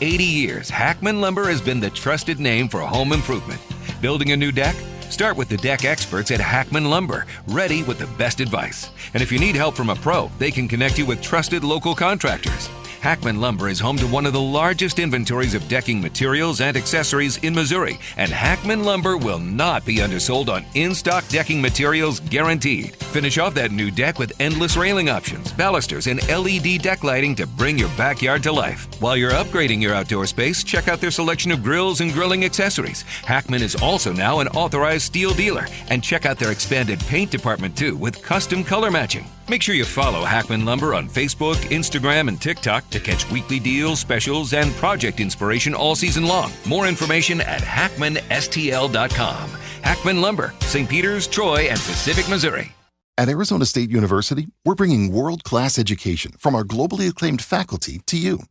80 years, Hackman Lumber has been the trusted name for home improvement. Building a new deck? Start with the deck experts at Hackman Lumber, ready with the best advice. And if you need help from a pro, they can connect you with trusted local contractors. Hackman Lumber is home to one of the largest inventories of decking materials and accessories in Missouri, and Hackman Lumber will not be undersold on in-stock decking materials guaranteed. Finish off that new deck with endless railing options, balusters, and LED deck lighting to bring your backyard to life. While you're upgrading your outdoor space, check out their selection of grills and grilling accessories. Hackman is also now an authorized steel dealer, and check out their expanded paint department too with custom color matching. Make sure you follow Hackman Lumber on Facebook, Instagram, and TikTok to catch weekly deals, specials, and project inspiration all season long. More information at hackmanstl.com. Hackman Lumber, St. Peters, Troy, and Pacific, Missouri. At Arizona State University, we're bringing world-class education from our globally acclaimed faculty to you.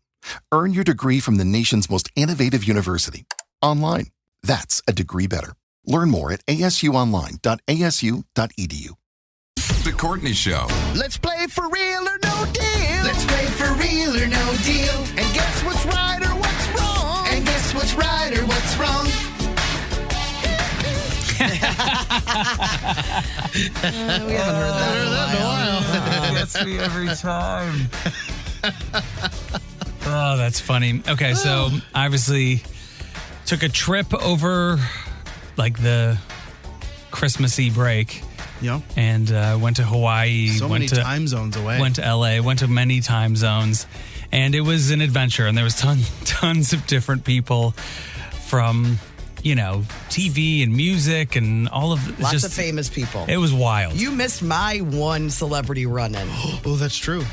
Earn your degree from the nation's most innovative university. Online. That's a degree better. Learn more at asuonline.asu.edu. The Courtney Show. Let's play for real or no deal. Let's play for real or no deal. And guess what's right or what's wrong. And guess what's right or what's wrong. We haven't heard that in a while. Gets me every time. Oh, that's funny. Okay, so obviously took a trip over like the Christmassy break. Yeah. And went to Hawaii. So many time zones away. Went to LA, went to many time zones. And it was an adventure. And there was tons of different people from, you know, TV and music and all of Lots of famous people. It was wild. You missed my one celebrity run-in. Oh, that's true.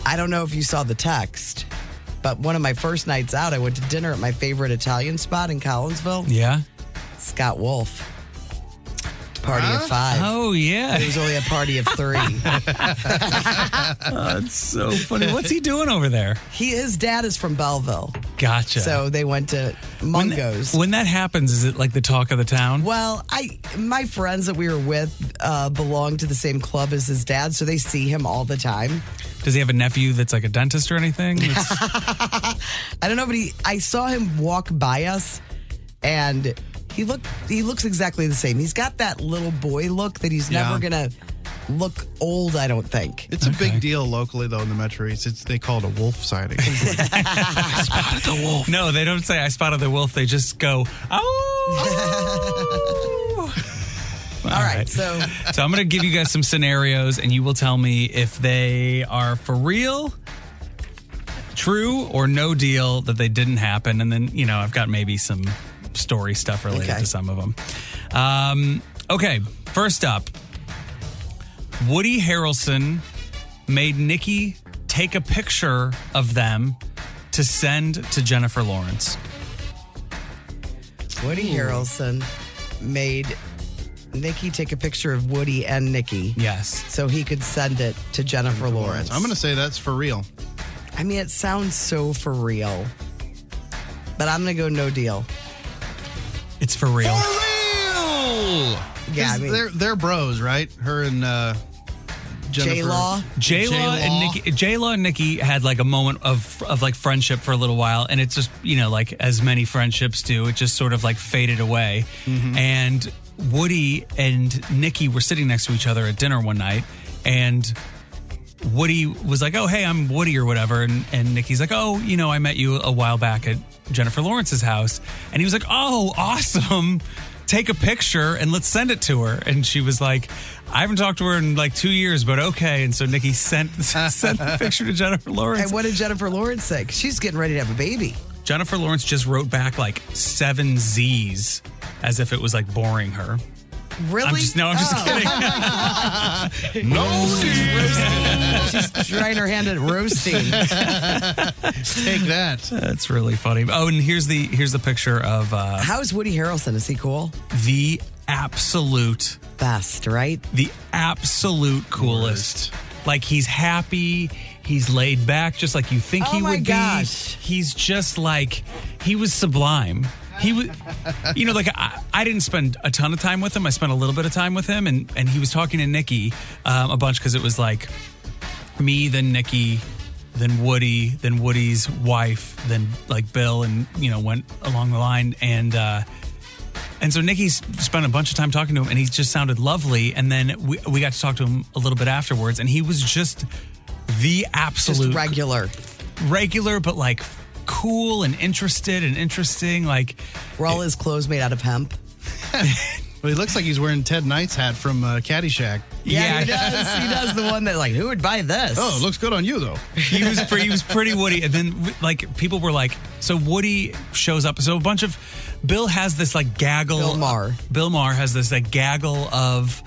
I don't know if you saw the text, but one of my first nights out, I went to dinner at my favorite Italian spot in Collinsville. Yeah. Scott Wolf. Party of 5. Oh, yeah. It was only a party of 3. That's so funny. What's he doing over there? His dad is from Belleville. Gotcha. So they went to Mungo's. When that happens, is it like the talk of the town? Well, my friends that we were with belong to the same club as his dad, so they see him all the time. Does he have a nephew that's like a dentist or anything? I don't know, but I saw him walk by us, and he looks exactly the same. He's got that little boy look that he's never going to look old, I don't think. It's a big deal locally, though, in the Metro East. They call it a wolf sighting. I spotted the wolf. No, they don't say I spotted the wolf. They just go, oh. All right, so I'm going to give you guys some scenarios, and you will tell me if they are for real, true, or no deal that they didn't happen. And then, you know, I've got maybe some story stuff related to some of them. Okay, first up, Woody Harrelson made Nikki take a picture of them to send to Jennifer Lawrence. Woody Harrelson made Nikki take a picture of Woody and Nikki. Yes. So he could send it to Jennifer Lawrence. I'm going to say that's for real. I mean, it sounds so for real. But I'm going to go no deal. It's for real. For real! Yeah, I mean, they're bros, right? Her and Jennifer. J-Law. J-Law and Nikki had like a moment of like friendship for a little while, and it's just, you know, like as many friendships do, it just sort of like faded away. Mm-hmm. And Woody and Nikki were sitting next to each other at dinner one night, and Woody was like, oh, hey, I'm Woody or whatever. And Nikki's like, oh, you know, I met you a while back at Jennifer Lawrence's house. And he was like, oh, awesome. Take a picture and let's send it to her. And she was like, I haven't talked to her in like 2 years, but okay. And so Nikki sent the picture to Jennifer Lawrence. And what did Jennifer Lawrence say? 'Cause she's getting ready to have a baby. Jennifer Lawrence just wrote back like 7 Z's as if it was like boring her. Really? I'm just kidding. No, she's trying her hand at roasting. Take that. That's really funny. Oh, and here's the picture of How's Woody Harrelson? Is he cool? The absolute best, right? The absolute coolest. Like, he's happy, he's laid back, just like you think he would be. He's just like, he was sublime. He was, you know, like I didn't spend a ton of time with him. I spent a little bit of time with him, and he was talking to Nikki a bunch because it was like me, then Nikki, then Woody, then Woody's wife, then like Bill, and went along the line, and so Nikki spent a bunch of time talking to him, and he just sounded lovely. And then we got to talk to him a little bit afterwards, and he was just the absolute regular, but like cool and interested and interesting. Like, were all his clothes made out of hemp? Well, he looks like he's wearing Ted Knight's hat from Caddyshack. Yeah, he does. He does the one that, like, who would buy this? Oh, it looks good on you, though. He was pretty Woody. And then, like, people were like, so Woody shows up. So a bunch of, Bill has this, like, gaggle. Bill Maher has this, like, gaggle of,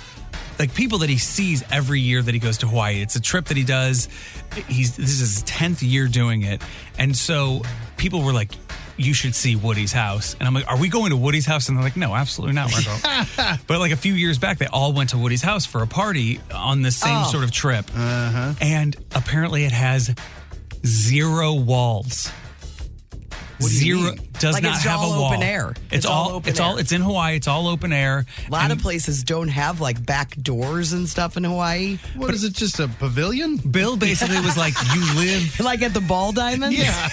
like, people that he sees every year that he goes to Hawaii. It's a trip that he does. This is his 10th year doing it. And so people were like, you should see Woody's house. And I'm like, are we going to Woody's house? And they're like, no, absolutely not, Marco. But like a few years back, they all went to Woody's house for a party on the same sort of trip. Uh-huh. And apparently it has 0 walls. Zero does like not it's have all a wall. Open air. It's all open air. It's in Hawaii. It's all open air. A lot of places don't have like back doors and stuff in Hawaii. What is it? Just a pavilion? Bill basically was like, you live like at the Ball Diamond. Yeah.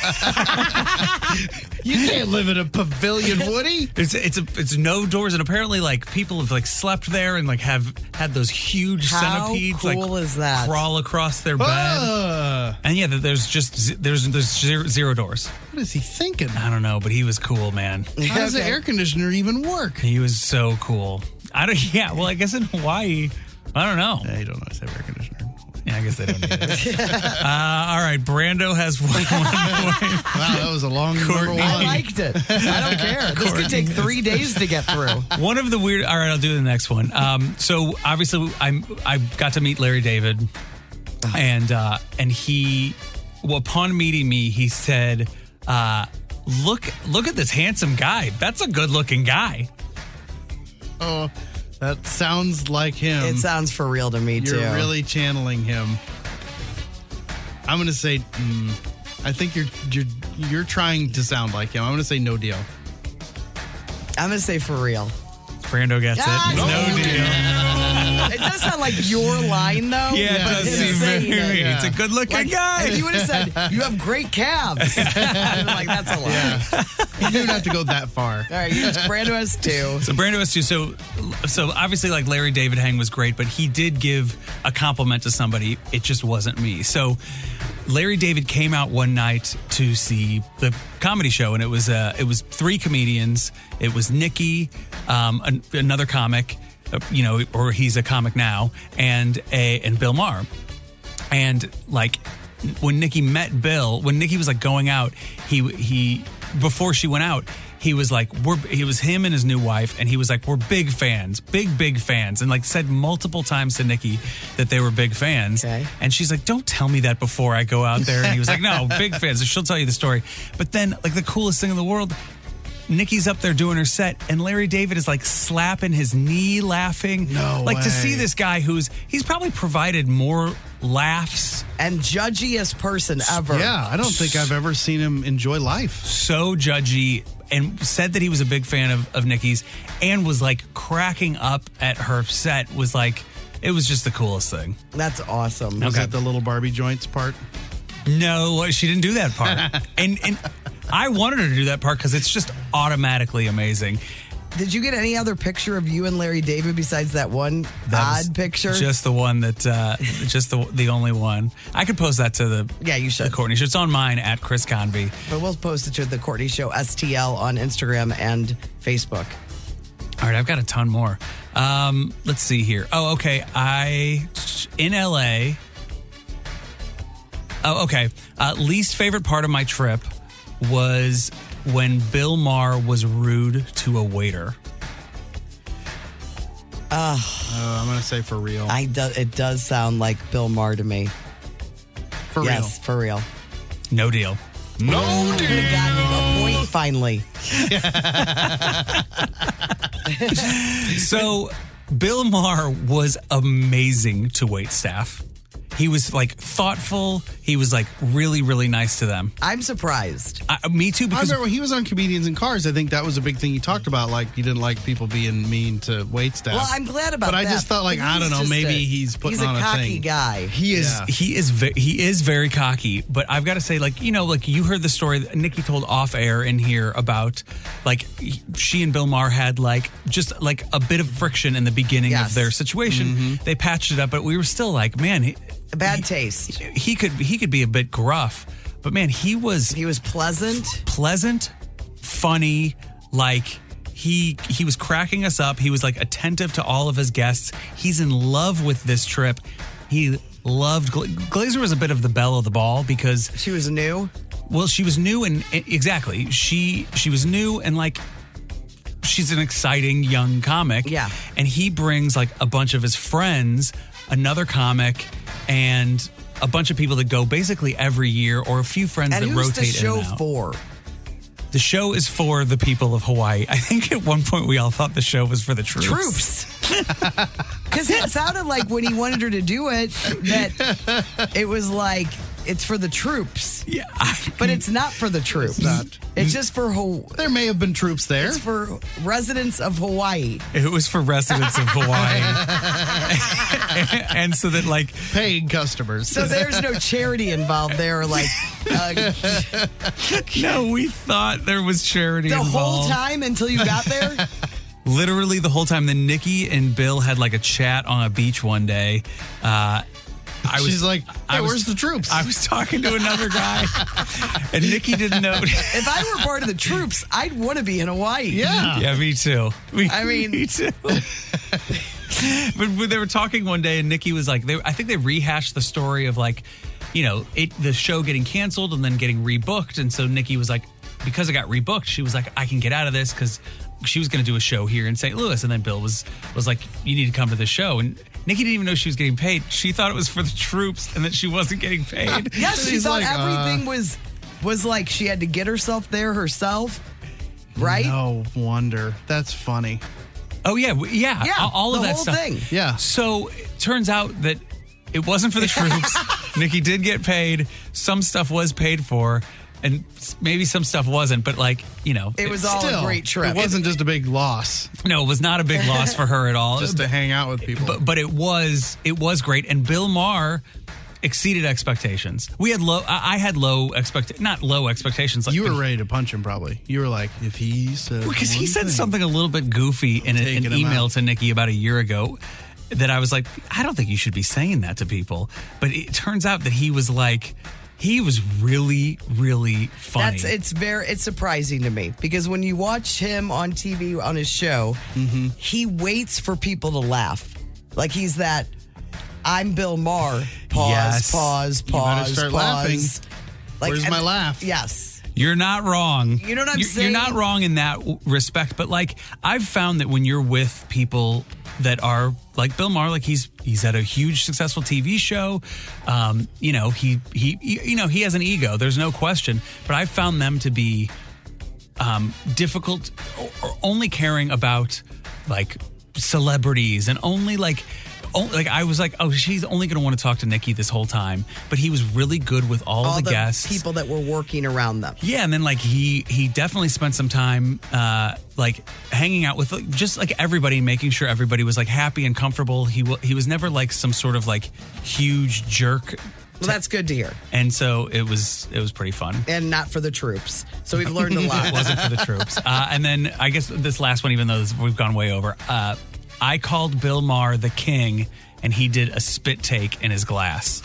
You can't live in a pavilion, Woody. It's no doors, and apparently like people have like slept there and like have had those huge centipedes cool like is that? crawl across their bed. And yeah, there's just there's 0 doors. What is he thinking? I don't know, but he was cool, man. How does the air conditioner even work? He was so cool. Yeah, well, I guess in Hawaii, I don't know. Yeah, you don't always have air conditioner. Yeah, I guess they don't need it. All right, Brando has 1 point. Wow, that was a long number 1. I liked it. I don't care. This could take 3 days to get through. One of the weird. All right, I'll do the next one. So obviously, I got to meet Larry David, and he, upon meeting me, he said, Look at this handsome guy. That's a good-looking guy. Oh, that sounds like him. It sounds for real to me, too. You're really channeling him. I'm going to say, I think you're trying to sound like him. I'm going to say no deal. I'm going to say for real. Brando gets it. No deal. It does sound like your line, though. Yeah, it does seem very. It's a good-looking guy. If you would have said, you have great calves, I'd be like, that's a lie. Yeah. You don't have to go that far. All right, Brando has 2. So Brando has 2. So obviously, like, Larry David hang was great, but he did give a compliment to somebody. It just wasn't me. So Larry David came out one night to see the comedy show, and it was 3 comedians. It was Nikki, another comic, or he's a comic now, and Bill Maher. And like when Nikki met Bill, when Nikki was like going out, he before she went out, he was like, he was him and his new wife, and he was like, we're big fans, big fans, and like said multiple times to Nikki that they were big fans. Okay. And she's like, don't tell me that before I go out there. And he was like, no, big fans. So she'll tell you the story. But then, like, the coolest thing in the world, Nikki's up there doing her set, and Larry David is like slapping his knee, laughing. No like way. To see this guy he's probably provided more laughs. And judgiest person ever. Yeah, I don't think I've ever seen him enjoy life. So judgy, and said that he was a big fan of Nikki's, and was like cracking up at her set. Was like, it was just the coolest thing. That's awesome. Was that the little Barbie joints part? No, she didn't do that part. and I wanted her to do that part because it's just automatically amazing. Did you get any other picture of you and Larry David besides that one odd picture? Just the one that, just the only one. I could post that to you should. The Courtney Show. It's on mine at Chris Convey. But we'll post it to the Courtney Show STL on Instagram and Facebook. All right, I've got a ton more. Let's see here. Oh, okay. In LA. Oh, okay. Least favorite part of my trip was when Bill Maher was rude to a waiter. I'm going to say for real. It does sound like Bill Maher to me. For real. Yes, for real. No deal. No deal. You got a point finally. So Bill Maher was amazing to waitstaff. He was like thoughtful. He was like really, really nice to them. I'm surprised. Me too. I Because remember when he was on Comedians in Cars, I think that was a big thing he talked about. Like, he didn't like people being mean to waitstaff. Well, I'm glad about that. But I just thought, like, But I don't know, just maybe he's putting on a cocky thing. guy. he is very cocky. But I've got to say, like, you know, like you heard the story that Nikki told off air in here about like she and Bill Maher had like just like a bit of friction in the beginning of their situation. They patched it up, but we were still like, man, Bad taste. he could be a bit gruff, but man, he was pleasant, funny, like he was cracking us up. He was like attentive to all of his guests. He's in love with this trip. He loved Glazer was a bit of the belle of the ball because she was new. Well, she was new and exactly. She was new and like she's an exciting young comic. Yeah. And he brings like a bunch of his friends, another comic, and a bunch of people that go basically every year, or a few friends and that who's rotate the show in and out. for? The show is for the people of Hawaii. I think at one point we all thought the show was for the troops. Because it sounded like when he wanted her to do it, that it was like, it's for the troops. Yeah. But it's not for the troops. It's not. It's just for There may have been troops there. It's for residents of Hawaii. It was for residents of Hawaii. And so that like paying customers. So there's no charity involved there. Like, no, we thought there was charity the involved. whole time until you got there? Literally the whole time. Then Nikki and Bill had like a chat on a beach one day. She's like, hey, where's the troops? I was talking to another guy, and Nikki didn't know. If I were part of the troops, I'd want to be in Hawaii. Yeah, me too. Me too. But they were talking one day, and Nikki was like, I think they rehashed the story of like, you know, the show getting canceled and then getting rebooked. And so Nikki was like, because it got rebooked, she was like, I can get out of this because she was going to do a show here in St. Louis. And then Bill was like, you need to come to this show. And Nikki didn't even know she was getting paid. She thought it was for the troops and that she wasn't getting paid. Yes, she thought everything was like she had to get herself there herself, right? No wonder. That's funny. Oh, yeah. All of the that whole stuff. thing. Yeah. So it turns out that it wasn't for the troops. Nikki did get paid. Some stuff was paid for. And maybe some stuff wasn't, but like, you know. It was all a great trip. It wasn't just a big loss. No, it was not a big loss for her at all. Just to hang out with people. But it was great. And Bill Maher exceeded expectations. We had I had not low expectations. Like, you were ready to punch him probably. You were like, if he said because he one said thing. something a little bit goofy in an email to Nikki about a year ago that I was like, I don't think you should be saying that to people. But it turns out that he was like, he was really, really funny. It's surprising to me because when you watch him on TV on his show, he waits for people to laugh. Like he's that, I'm Bill Maher. Pause, Yes. pause, You better pause, start pause. laughing. Like, Where's my laugh? Yes. You're not wrong. You know what I'm saying? You're not wrong in that respect. But like, I've found that when you're with people that are like Bill Maher, like he's at a huge successful TV show. You know, he has an ego. There's no question. But I've found them to be difficult, or only caring about like celebrities and only like I was like, oh, she's only going to want to talk to Nikki this whole time. But he was really good with all the guests, people that were working around them. Yeah, and then like he definitely spent some time like hanging out with just like everybody, making sure everybody was like happy and comfortable. He was never like some sort of like huge jerk. Well, that's good to hear. And so it was pretty fun. And not for the troops. So we've learned a lot. It wasn't for the troops. And then I guess this last one, even though we've gone way over, I called Bill Maher the king, and he did a spit take in his glass.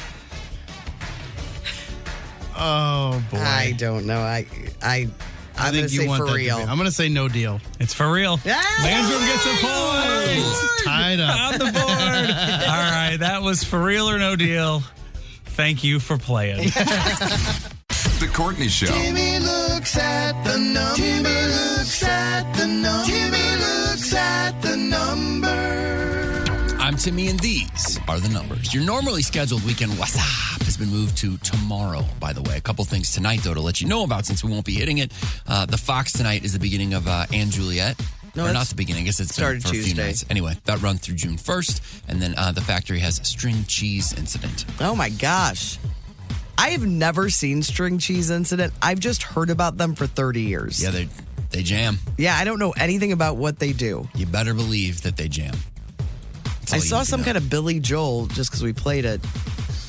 Oh boy! I don't know. I'm going to say for real. I'm going to say no deal. It's for real. Yeah! Landrum gets a point. It's tied up on the board. All right, that was for real or no deal. Thank you for playing. The Courtney Show. Timmy looks at the number. Timmy looks at the number. Timmy looks at the number. I'm Timmy, and these are the numbers. Your normally scheduled weekend What's Up has been moved to tomorrow, by the way. A couple things tonight, though, to let you know about since we won't be hitting it. The Fox tonight is the beginning of Anne Juliet. No, or that's not the beginning. I guess it's started been for a few Tuesday. nights. Anyway, that run through June 1st. And then the factory has a string cheese incident. Oh my gosh. I have never seen string cheese incident. I've just heard about them for 30 years. Yeah, they jam. Yeah, I don't know anything about what they do. You better believe that they jam. I saw some kind of Billy Joel just because we played a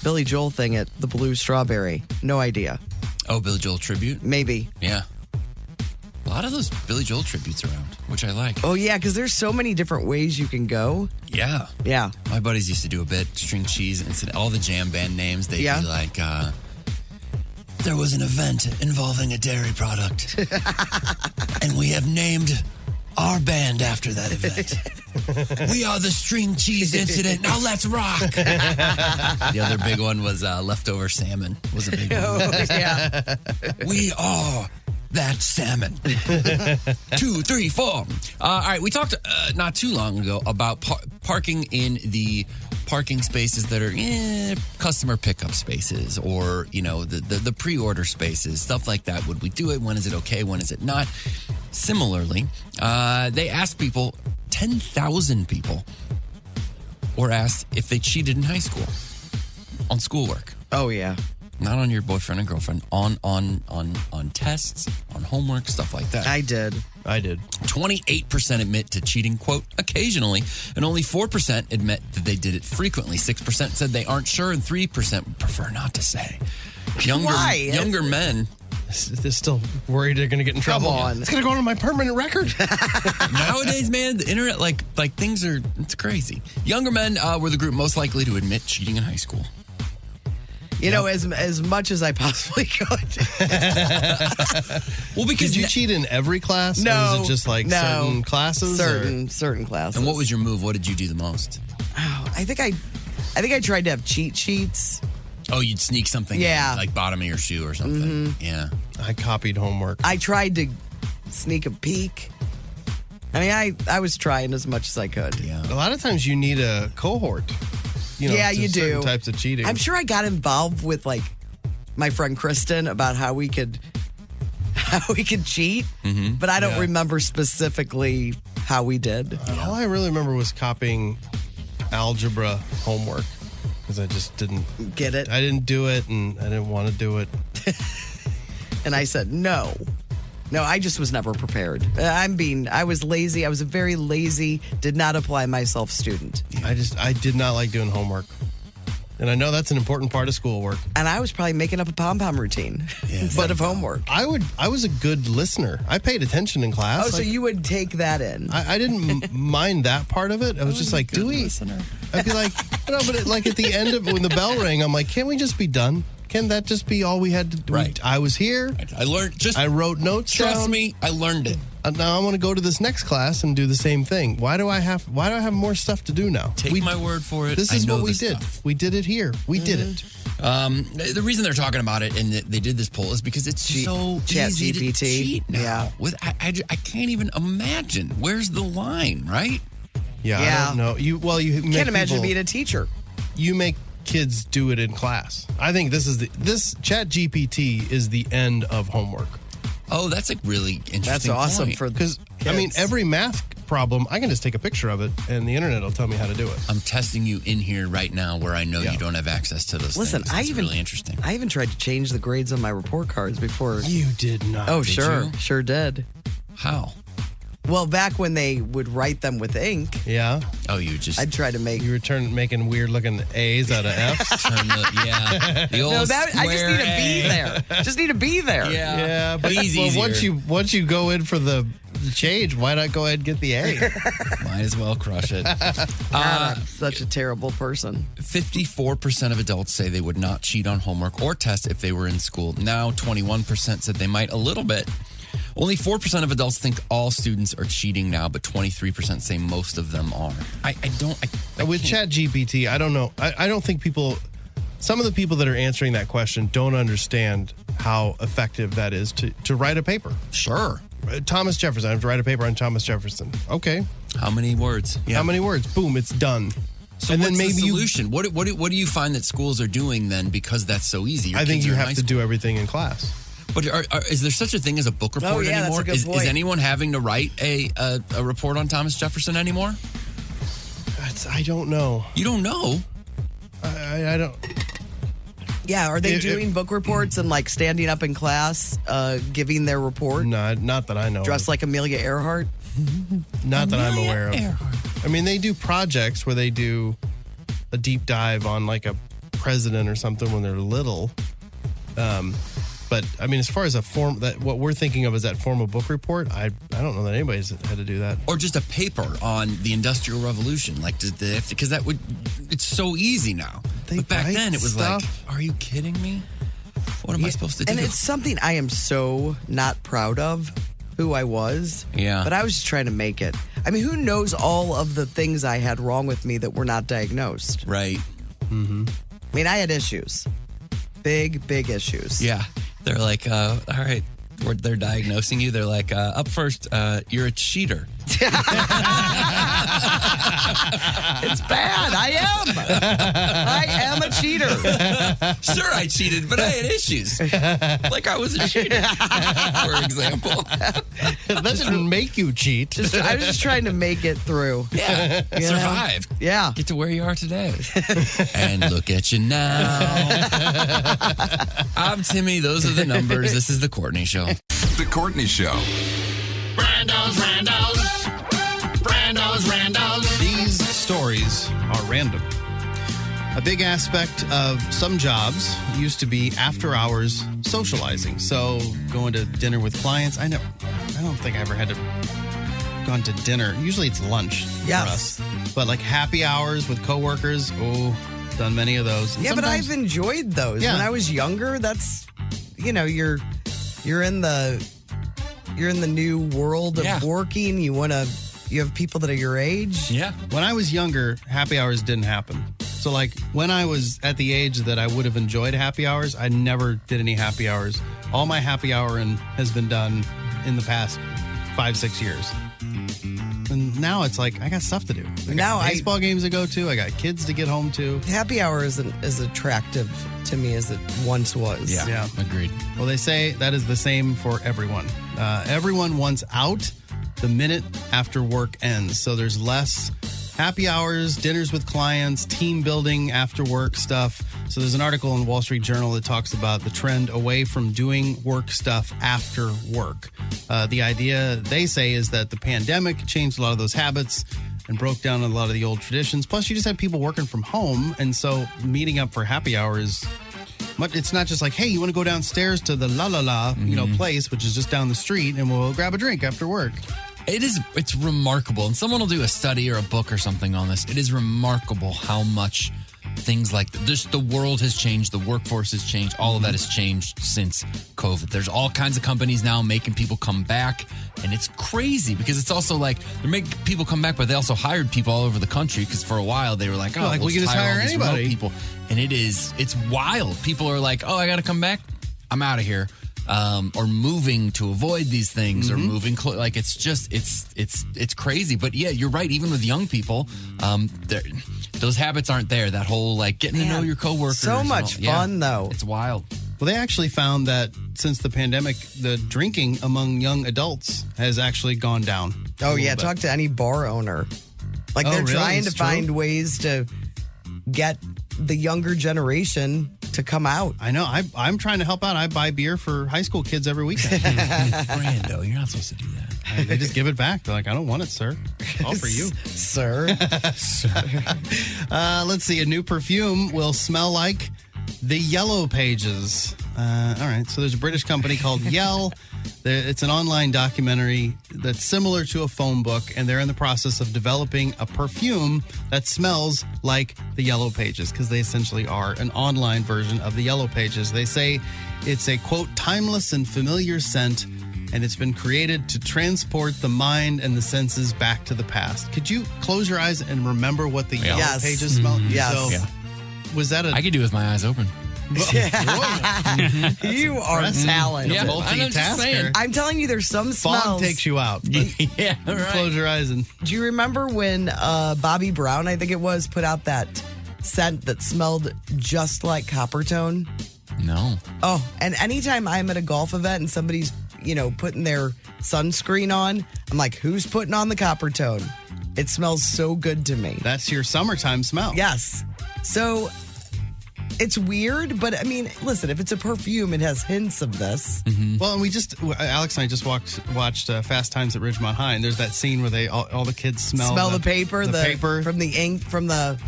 Billy Joel thing at the Blue Strawberry. No idea. Oh, Billy Joel tribute? Maybe. Yeah. A lot of those Billy Joel tributes around, which I like. Oh, yeah, because there's so many different ways you can go. Yeah. Yeah. My buddies used to do a bit, string cheese, incident, all the jam band names. They'd be like, there was an event involving a dairy product. And we have named our band after that event. We are the string cheese incident. Now let's rock. The other big one was leftover salmon. Was a big one. Oh, yeah. We are that salmon. 2, 3, 4. All right, we talked not too long ago about parking in the parking spaces that are customer pickup spaces, or the pre-order spaces, stuff like that. Would we do it? When is it okay? When is it not? Similarly, they asked people, 10,000 people were asked if they cheated in high school on schoolwork. Oh, yeah. Not on your boyfriend and girlfriend, on tests, on homework, stuff like that. I did. 28% admit to cheating, quote, occasionally, and only 4% admit that they did it frequently. 6% said they aren't sure, and 3% prefer not to say. Younger men. They're still worried they're going to get in trouble. Come on. It's going to go on my permanent record. Nowadays, man, the internet, like things are, it's crazy. Younger men were the group most likely to admit cheating in high school. You know, as much as I possibly could. Well, because did you cheat in every class? No. Or was it just like certain classes? Certain classes. And what was your move? What did you do the most? Oh, I think I tried to have cheat sheets. Oh, you'd sneak something in, like bottom of your shoe or something. Mm-hmm. Yeah. I copied homework. I tried to sneak a peek. I mean, I was trying as much as I could. Yeah. A lot of times you need a cohort. Yeah, you do. Certain types of cheating. I'm sure I got involved with like my friend Kristen about how we could cheat, but I don't remember specifically how we did. All I really remember was copying algebra homework because I just didn't get it. I didn't do it, and I didn't want to do it. And I said no. No, I just was never prepared. I was lazy. I was a very lazy, did not apply myself student. I did not like doing homework. And I know that's an important part of schoolwork. And I was probably making up a pom-pom routine instead of homework. I was a good listener. I paid attention in class. Oh, so you would take that in. I didn't mind that part of it. I was just like, listener. I'd be like, no, but at the end of when the bell rang, I'm like, can't we just be done? Can that just be all we had to do? Right. I was here. I learned. I wrote notes. Trust me, I learned it. Now I want to go to this next class and do the same thing. Why do I have more stuff to do now? Take my word for it. This is what we did. We did it here. We did it. The reason they're talking about it and they did this poll is because it's so easy to cheat now. Yeah. I can't even imagine. Where's the line, right? Yeah. I don't know. You can't imagine being a teacher. You make kids do it in class. I think this ChatGPT is the end of homework. Oh, that's a really interesting That's awesome point. Because every math problem, I can just take a picture of it and the internet will tell me how to do it. I'm testing you in here right now where I know you don't have access to those Listen, things. It's really interesting. I even tried to change the grades on my report cards before. You did not. Oh, did sure. you? Sure did. How? Well, back when they would write them with ink. Yeah. Oh, you just... I'd try to make... You were making weird looking A's out of F's. The old I just need to be there. Just need to be there. Yeah, but easier. once you go in for the change, why not go ahead and get the A? Might as well crush it. I'm such a terrible person. 54% of adults say they would not cheat on homework or tests if they were in school. Now, 21% said they might a little bit. Only 4% of adults think all students are cheating now, but 23% say most of them are. With ChatGPT, I don't know. I don't think some of the people that are answering that question don't understand how effective that is to write a paper. Sure. Thomas Jefferson. I have to write a paper on Thomas Jefferson. Okay. How many words? Yeah. How many words? Boom, it's done. So and what's then maybe the solution? What do you find that schools are doing then because that's so easy? I think you have to do everything in class. But is there such a thing as a book report yeah, anymore? that's a good point. Is anyone having to write a report on Thomas Jefferson anymore? I don't know. You don't know? I don't. Yeah, are they doing book reports and like standing up in class, giving their report? No, not that I know. Dressed like Amelia Earhart? Not that I'm aware of. I mean, they do projects where they do a deep dive on like a president or something when they're little. But I mean, as far as what we're thinking of as that formal book report, I don't know that anybody's had to do that. Or just a paper on the Industrial Revolution, like because it's so easy now. But back then it was like, are you kidding me? What am I supposed to do? And it's something I am so not proud of, who I was. Yeah. But I was just trying to make it. I mean, who knows all of the things I had wrong with me that were not diagnosed? Right. Mm-hmm. I mean, I had issues. Big issues. Yeah. They're like, all right, they're diagnosing you. They're like, up first, you're a cheater. It's bad. I am a cheater. Sure, I cheated, but I had issues. Like I was a cheater, for example. That didn't make you cheat. I was just trying to make it through. Yeah, survived. Yeah. Get to where you are today. And look at you now. I'm Timmy. Those are the numbers. This is The Courtney Show. The Courtney Show. Brando's. These stories are random. A big aspect of some jobs used to be after hours socializing. So going to dinner with clients. I don't think I ever had to gone to dinner. Usually it's lunch for us. But like happy hours with coworkers, done many of those. And but I've enjoyed those. Yeah. When I was younger, that's you're in the new world of working. You have people that are your age. Yeah. When I was younger, happy hours didn't happen. So like when I was at the age that I would have enjoyed happy hours, I never did any happy hours. All my happy houring has been done in the past 5-6 years. And now it's like, I got stuff to do. I got baseball games to go to. I got kids to get home to. Happy hour isn't as attractive to me as it once was. Yeah. Agreed. Well, they say that is the same for everyone. Everyone wants out the minute after work ends. So there's less happy hours, dinners with clients, team building after work stuff. So there's an article in the Wall Street Journal that talks about the trend away from doing work stuff after work. The idea, they say, is that the pandemic changed a lot of those habits and broke down a lot of the old traditions. Plus, you just have people working from home. And so meeting up for happy hours, it's not just like, hey, you want to go downstairs to the place, which is just down the street, and we'll grab a drink after work. It's remarkable. And someone will do a study or a book or something on this. It is remarkable how much things like this, the world has changed, the workforce has changed, all of that has changed since COVID. There's all kinds of companies now making people come back, and it's crazy because it's also like they're making people come back, but they also hired people all over the country because for a while they were like, we can just hire all these anybody. remote people. And it's wild. People are like, I got to come back. I'm out of here. Or moving to avoid these things, or moving like it's just it's crazy. But yeah, you're right. Even with young people, those habits aren't there. That whole like getting to know your coworkers. So much fun though. It's wild. Well, they actually found that since the pandemic, the drinking among young adults has actually gone down. Oh yeah, talk to any bar owner. Like they're trying to find ways to get the younger generation to come out. I know. I'm trying to help out. I buy beer for high school kids every weekend. Brando, you're not supposed to do that. They just give it back. They're like, I don't want it, sir. All for you. Sir. Let's see. A new perfume will smell like the Yellow Pages. All right. So there's a British company called Yell. It's an online documentary that's similar to a phone book, and they're in the process of developing a perfume that smells like the Yellow Pages, because they essentially are an online version of the Yellow Pages. They say it's a, quote, timeless and familiar scent, and it's been created to transport the mind and the senses back to the past. Could you close your eyes and remember what the Yellow Pages smell? Yes. So, was that I could do it with my eyes open. You are talented. Yeah, multitasker. I'm telling you, there's some Fog smells. takes you out. Yeah, right. Close your eyes and. Do you remember when Bobby Brown, I think it was, put out that scent that smelled just like Coppertone? No. Oh, and anytime I'm at a golf event and somebody's, putting their sunscreen on, I'm like, who's putting on the copper tone? It smells so good to me. That's your summertime smell. Yes. So it's weird, but I mean, listen, if it's a perfume, it has hints of this. Mm-hmm. Well, and Alex and I just watched Fast Times at Ridgemont High, and there's that scene where they all the kids smell the paper, the paper from the ink, from the.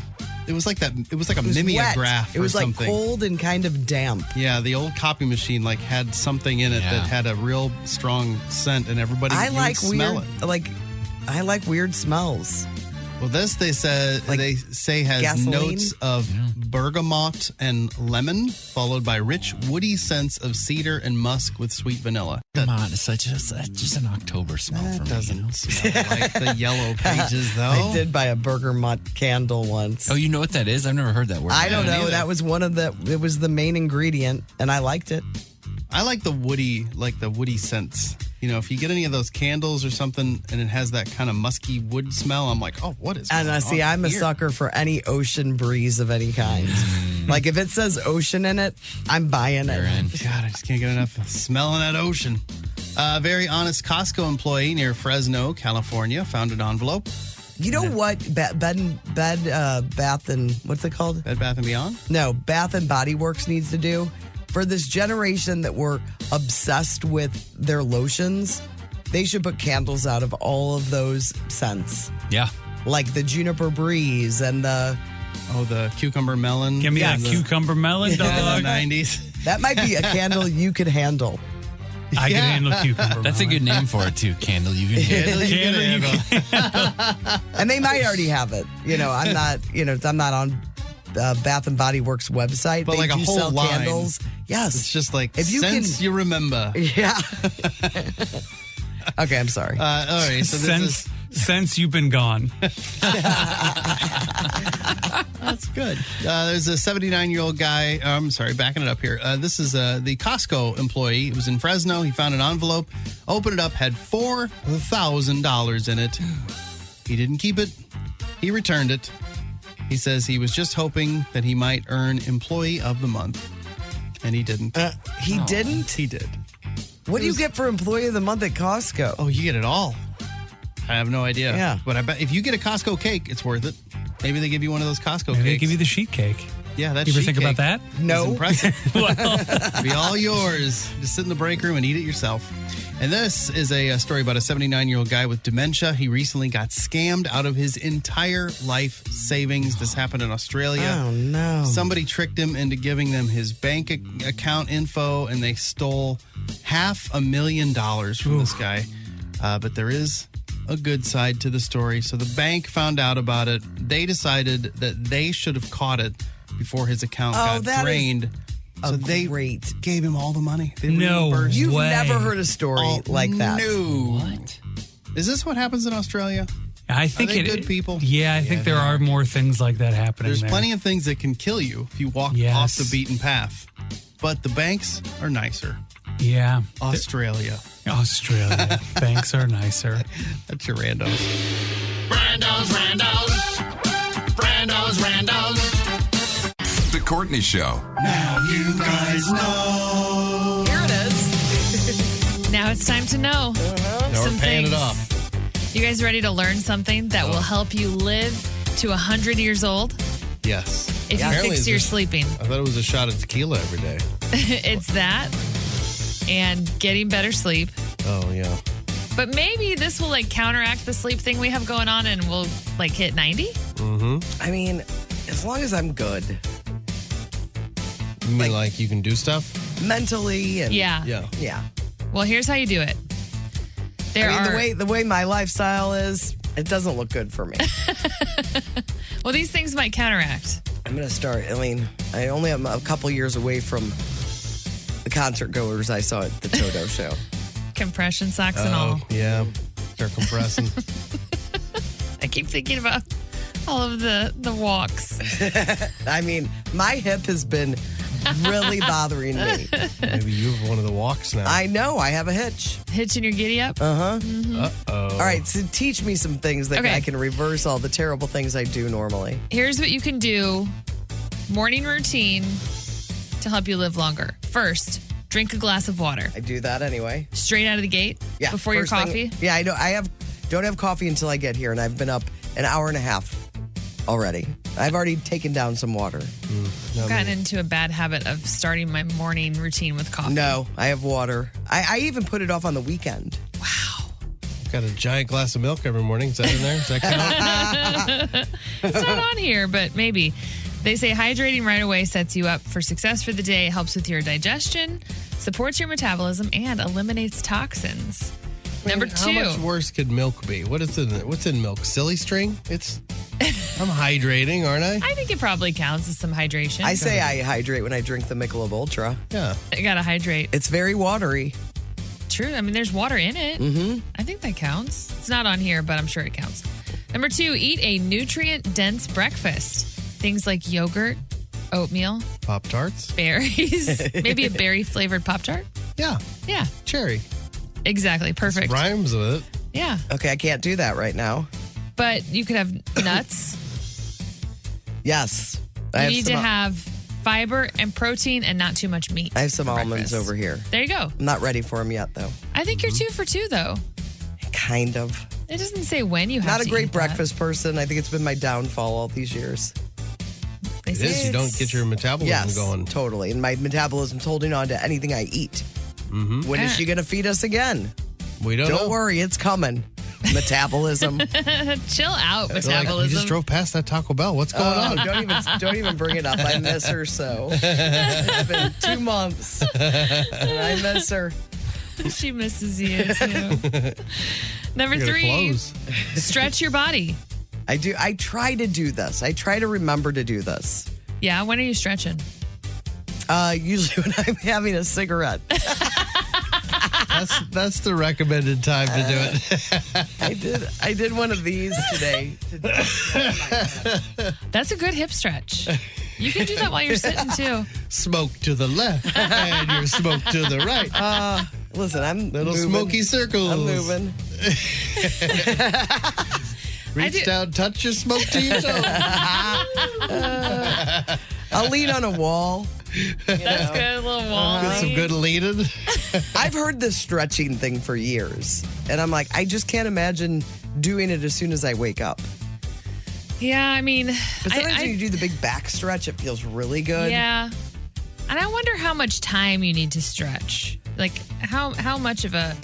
It was like that. It was like a mimeograph. It was or like something. cold and kind of damp. Yeah, the old copy machine had something in it that had a real strong scent, and everybody I you would like smell weird, it. I like weird smells. Well, this they say has gasoline? notes of bergamot and lemon, followed by rich woody scents of cedar and musk with sweet vanilla. Come on, it's just an October smell for me. Doesn't smell like the yellow pages, though. I did buy a bergamot candle once. Oh, you know what that is? I've never heard that word. I don't know. either. That was it was the main ingredient, and I liked it. I like the woody scents. If you get any of those candles or something and it has that kind of musky wood smell, I'm like, oh, what is And going on I'm a here? sucker for any ocean breeze of any kind. Like if it says ocean in it, I'm buying You're it. in. God, I just can't get enough of smelling that ocean. A very honest Costco employee near Fresno, California, found an envelope. You know what? Bath and what's it called? Bed Bath & Beyond? No, Bath and Body Works needs to do for this generation that were obsessed with their lotions. They should put candles out of all of those scents, Yeah. like the juniper breeze and the. Oh, the cucumber melon. Give me Yes. that cucumber melon, in the dog. 90s. That might be a candle you could handle. I can handle cucumber That's a melon. good name for it, too. Candle you can handle. Candle you can And they might already have it. I'm not on Bath and Body Works website. But they like a do whole sell line. candles. Yes. It's just like, If you since can- you remember. Yeah. Okay, I'm sorry. All right, so this is... since you've been gone. That's good. There's a 79-year-old guy. Backing it up here. This is the Costco employee. It was in Fresno. He found an envelope, opened it up, had $4,000 in it. He didn't keep it. He returned it. He says he was just hoping that he might earn Employee of the Month. And he didn't. He didn't? He did. What do you get for Employee of the Month at Costco? Oh, you get it all. I have no idea. Yeah. But I bet if you get a Costco cake, it's worth it. Maybe they give you one of those Costco Maybe cakes. they give you the sheet cake. Yeah, that's You ever think about that? No. Impressive. Well, It'll be all yours. Just sit in the break room and eat it yourself. And this is a story about a 79-year-old guy with dementia. He recently got scammed out of his entire life savings. This happened in Australia. Oh, no. Somebody tricked him into giving them his bank account info, and they stole $500,000 from this guy. But there is a good side to the story. So the bank found out about it. They decided that they should have caught it before his account got that is drained. So they great. gave him all the money. They No reimbursed. You've way. never heard a story like that. No. What? Is this what happens in Australia? I think Are they good people? Yeah, I think there are more things like that happening. There's there. plenty of things that can kill you if you walk Yes. off the beaten path. But the banks are nicer. Yeah, Australia. Australia. Banks are nicer. That's your randos. The Courtney Show. Here it is. Now it's time to know Now some we're paying things. it off. You guys ready to learn something that will help you live to 100 years old Yes. if you Apparently fix it's your a- sleeping? I thought it was a shot of tequila every day. It's that and getting better sleep. Oh, yeah. But maybe this will counteract the sleep thing we have going on and we'll hit 90. I mean, as long as I'm good You mean like you can do stuff? mentally and Yeah. yeah. Well, here's how you do it. There I mean, are the way my lifestyle is, it doesn't look good for me. well, these things might counteract. I'm gonna start. I mean, I only am a couple years away from the concert goers I saw at the Toto show. Compression socks and all. Yeah. Start compressing. I keep thinking about all of the walks. I mean, my hip has been really bothering me. Maybe you have one of the walks now. I know I have a hitch. Hitching your giddy up. Uh-oh. All right, so teach me some things that Okay. I can reverse all the terrible things I do normally. Here's what you can do. Morning routine to help you live longer. First, drink a glass of water. I do that anyway. Straight out of the gate? Yeah. Before your first coffee? thing- I know. Don't have coffee until I get here, and I've been up an hour and a half already. I've already taken down some water. I've gotten into a bad habit of starting my morning routine with coffee. No, I have water. I even put it off on the weekend. Got a giant glass of milk every morning. Is that in there? Does that count? It's not on here, but maybe. They say hydrating right away sets you up for success for the day, helps with your digestion, supports your metabolism, and eliminates toxins. Number 2. How much worse could milk be? What's in milk? Silly string? I'm hydrating, aren't I? I think it probably counts as some hydration. I say I hydrate when I drink the Michelob Ultra. Yeah. You gotta hydrate. It's very watery. True. I mean, there's water in it. Mm-hmm. I think that counts. It's not on here, but I'm sure it counts. Number 2, eat a nutrient-dense breakfast. Things like yogurt, oatmeal, Pop-Tarts? berries, maybe a berry-flavored Pop-Tart. Yeah. Yeah, Cherry. exactly. Perfect. Rhymes with it. Yeah, Okay, I can't do that right now. but you could have nuts. Yes. You need to have fiber and protein and not too much meat. I have some for almonds breakfast. over here. There you go. I'm not ready for them yet, though. I think you're 2 for 2, though. Kind of. It doesn't say when you have Not to a great eat that. breakfast person. I think it's been my downfall all these years. They It say is. You don't it's- get your metabolism Yes, going. totally. And my metabolism's holding on to anything I eat. Mm-hmm. When is she going to feed us again? We don't Don't know. worry, it's coming. Metabolism. Chill out, They're like, metabolism. we just drove past that Taco Bell. What's going on? Don't even bring it up. I miss her so. It's been 2 months. And I miss her. She misses you too. Number Look at her 3, clothes. stretch your body. I do. I try to do this. I try to remember to do this. Yeah, when are you stretching? Usually when I'm having a cigarette. That's the recommended time to do it. I did one of these today. That's a good hip stretch. You can do that while you're sitting too. Smoke to the left and your smoke to the right. Listen, I'm Little moving. smoky circles. I'm moving. Reach down, touch your smoke to your toe. I'll lean on a wall. That's good, a little wall. Get some good leaning. I've heard this stretching thing for years, and I'm like, I just can't imagine doing it as soon as I wake up. Yeah, I mean, But sometimes when you do the big back stretch, it feels really good. yeah. And I wonder how much time you need to stretch. Like, how much of a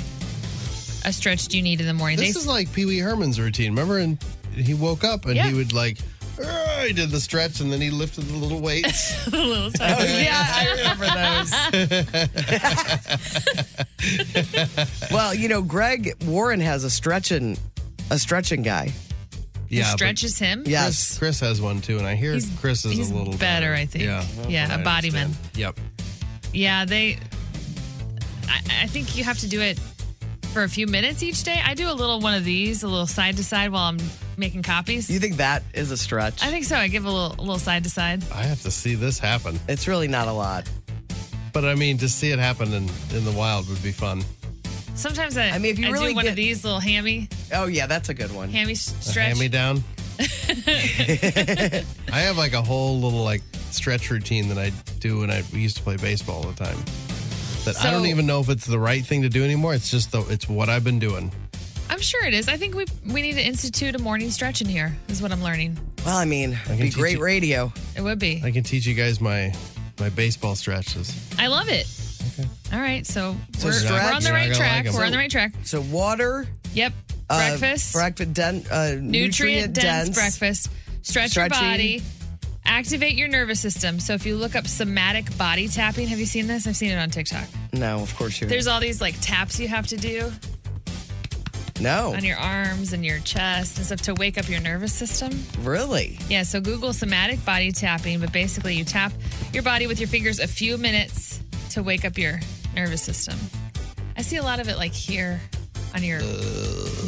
stretch do you need in the morning? This is like Pee Wee Herman's routine. Remember? And he woke up and Yeah. he would like, he did the stretch and then he lifted the little weights. a little time. Oh, yeah, I remember those. Well, Greg Warren has a stretching guy. Who but stretches him? Yes. Chris has one too, and I hear Chris is he's a little better, I think. Yeah, Yeah, from a what I body man. understand. Yep. Yeah, I think you have to do it for a few minutes each day. I do a little one of these, a little side to side while I'm making copies. You think that is a stretch? I think so. I give a little side to side. I have to see this happen. It's really not a lot. But I mean, to see it happen in the wild would be fun. Sometimes I mean, if you do really one get- of these little hammy Oh, yeah, that's a good one. stretch. Hand me down. I have like a whole little like stretch routine that I do when we used to play baseball all the time. That I don't So- even know if it's the right thing to do anymore. It's just it's what I've been doing. I'm sure it is. I think we need to institute a morning stretch in here, is what I'm learning. Well, I mean, it'd be teach great you- radio. It would be. I can teach you guys my baseball stretches. I love it. All right, so we're on the stretch. right You're not gonna track. like 'em. We're on the right track. So water, Yep. Breakfast. nutrient dense breakfast. Stretch your Stretching. body. Activate your nervous system. So if you look up somatic body tapping, have you seen this? I've seen it on TikTok. No, of course you. There's all these like taps you have to do No, on your arms and your chest and stuff to wake up your nervous system. really. Yeah, so Google somatic body tapping, but basically you tap your body with your fingers a few minutes to wake up your nervous system. I see a lot of it like here on your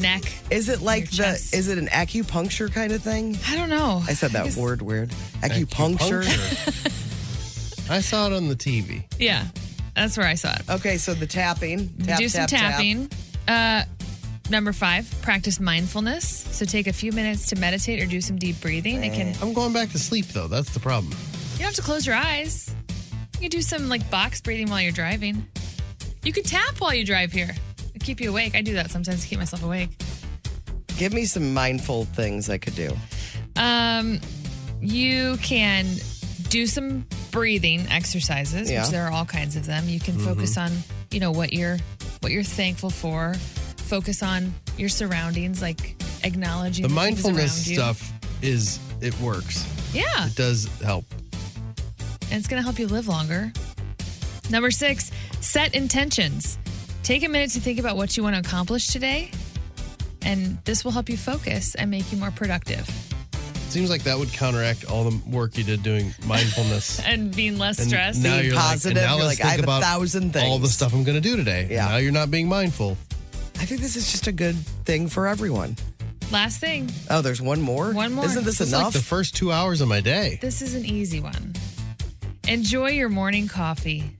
neck. Is it like Your chest. is it an acupuncture kind of thing? I don't know. I said that guess- word weird. Acupuncture. I saw it on the TV. Yeah, that's where I saw it. Okay, so the tapping. Tap, Do some tap, tap. tapping. Number 5, practice mindfulness. So take a few minutes to meditate or do some deep breathing. It can. I'm going back to sleep though. That's the problem. You don't have to close your eyes. You can do some like box breathing while you're driving. You can tap while you drive here. It'll keep you awake. I do that sometimes to keep myself awake. Give me some mindful things I could do. You can do some breathing exercises, which there are all kinds of them. You can focus on, what you're thankful for. Focus on your surroundings, like acknowledging the things mindfulness around you. stuff it works. Yeah. It does help. And it's going to help you live longer. Number 6, set intentions. Take a minute to think about what you want to accomplish today, and this will help you focus and make you more productive. Seems like that would counteract all the work you did doing mindfulness. And being less And stressed. now Being you're positive. Like, and now You're let's like, I think have about 1,000 things. all the stuff I'm going to do today. Yeah. Now you're not being mindful. I think this is just a good thing for everyone. Last thing. Oh, there's one more? One more. Isn't this It's enough? like the first 2 hours of my day. This is an easy one. Enjoy your morning coffee.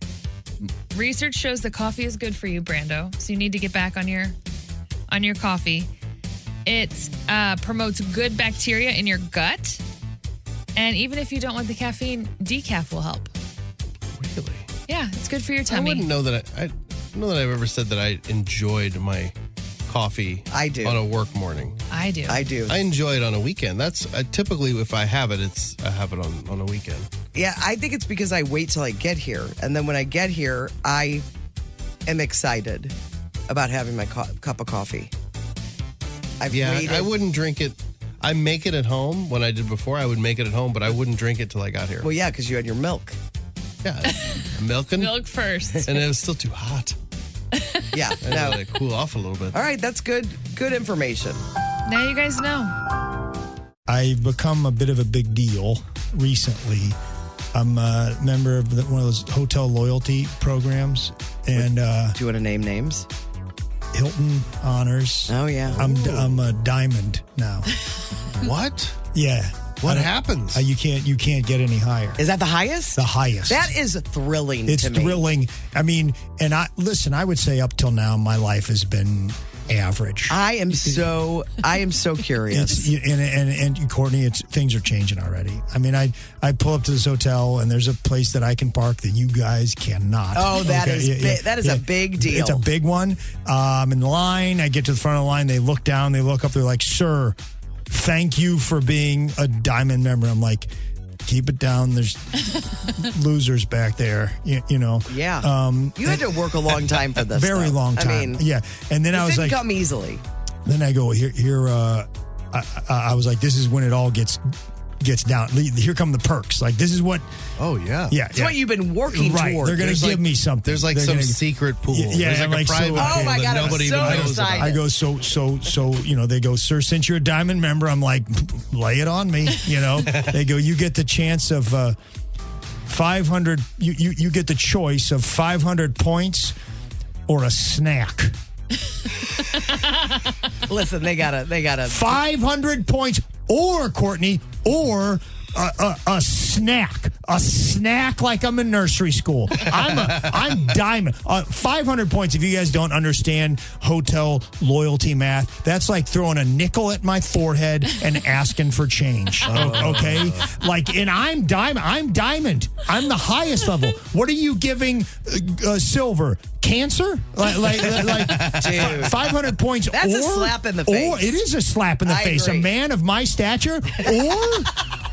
Research shows that coffee is good for you, Brando. So you need to get back on your coffee. It promotes good bacteria in your gut. And even if you don't want the caffeine, decaf will help. Really? Yeah, it's good for your I tummy. wouldn't know that I don't know that I've ever said that I enjoyed my coffee I do. on a work morning. I do. I do. I enjoy it on a weekend. That's typically if I have it, I have it on a weekend. Yeah, I think it's because I wait till I get here. And then when I get here, I am excited about having my cup of coffee. I wouldn't drink it. I make it at home. When I did before, I would make it at home, but I wouldn't drink it till I got here. Well, yeah, because you had your milk. Yeah, milk Milk first. and it was still too hot. Yeah, I no. let it cool off a little bit. All right, that's good information. Now you guys know. I've become a bit of a big deal recently. I'm a member of one of those hotel loyalty programs, and Do you want to name names? Hilton Honors. Oh, yeah. I'm a diamond now. What? Yeah. What happens? You can't get any higher. Is that the highest? The highest. That is thrilling It's to me. thrilling. I mean, and I would say up till now, my life has been average. I am so curious. And Courtney, things are changing already. I mean, I pull up to this hotel and there's a place that I can park that you guys cannot. Oh, that is a big deal. It's a big one. I'm in the line. I get to the front of the line. They look down. They look up. They're like, "Sir, thank you for being a Diamond member." I'm like, keep it down. There's losers back there, you know. Yeah. You had to work a long time for this. Very though. long time. I mean, yeah. And then I was didn't like, come easily. Then I go here. I was like, this is when it all gets down. Here come the perks. Like, this is what. Oh yeah. Yeah. It's what you've been working right. toward. They're going to give me something. There's like They're some gonna- secret pool. Yeah, There's like a so- private Oh pool my that God, I'm nobody so even knows excited. about. I go, so, they go, "Sir, since you're a Diamond member," I'm like, lay it on me, you know. They go, you get the chance of 500, you get the choice of 500 points or a snack. Listen, they gotta 500 points or, Courtney, or a snack like I'm in nursery school. I'm Diamond. 500 points. If you guys don't understand hotel loyalty math, that's like throwing a nickel at my forehead and asking for change. Okay, like, and I'm Diamond. I'm the highest level. What are you giving silver? Cancer? Like 500 points. That's a slap in the face. Or it is a slap in the I face. agree. A man of my stature,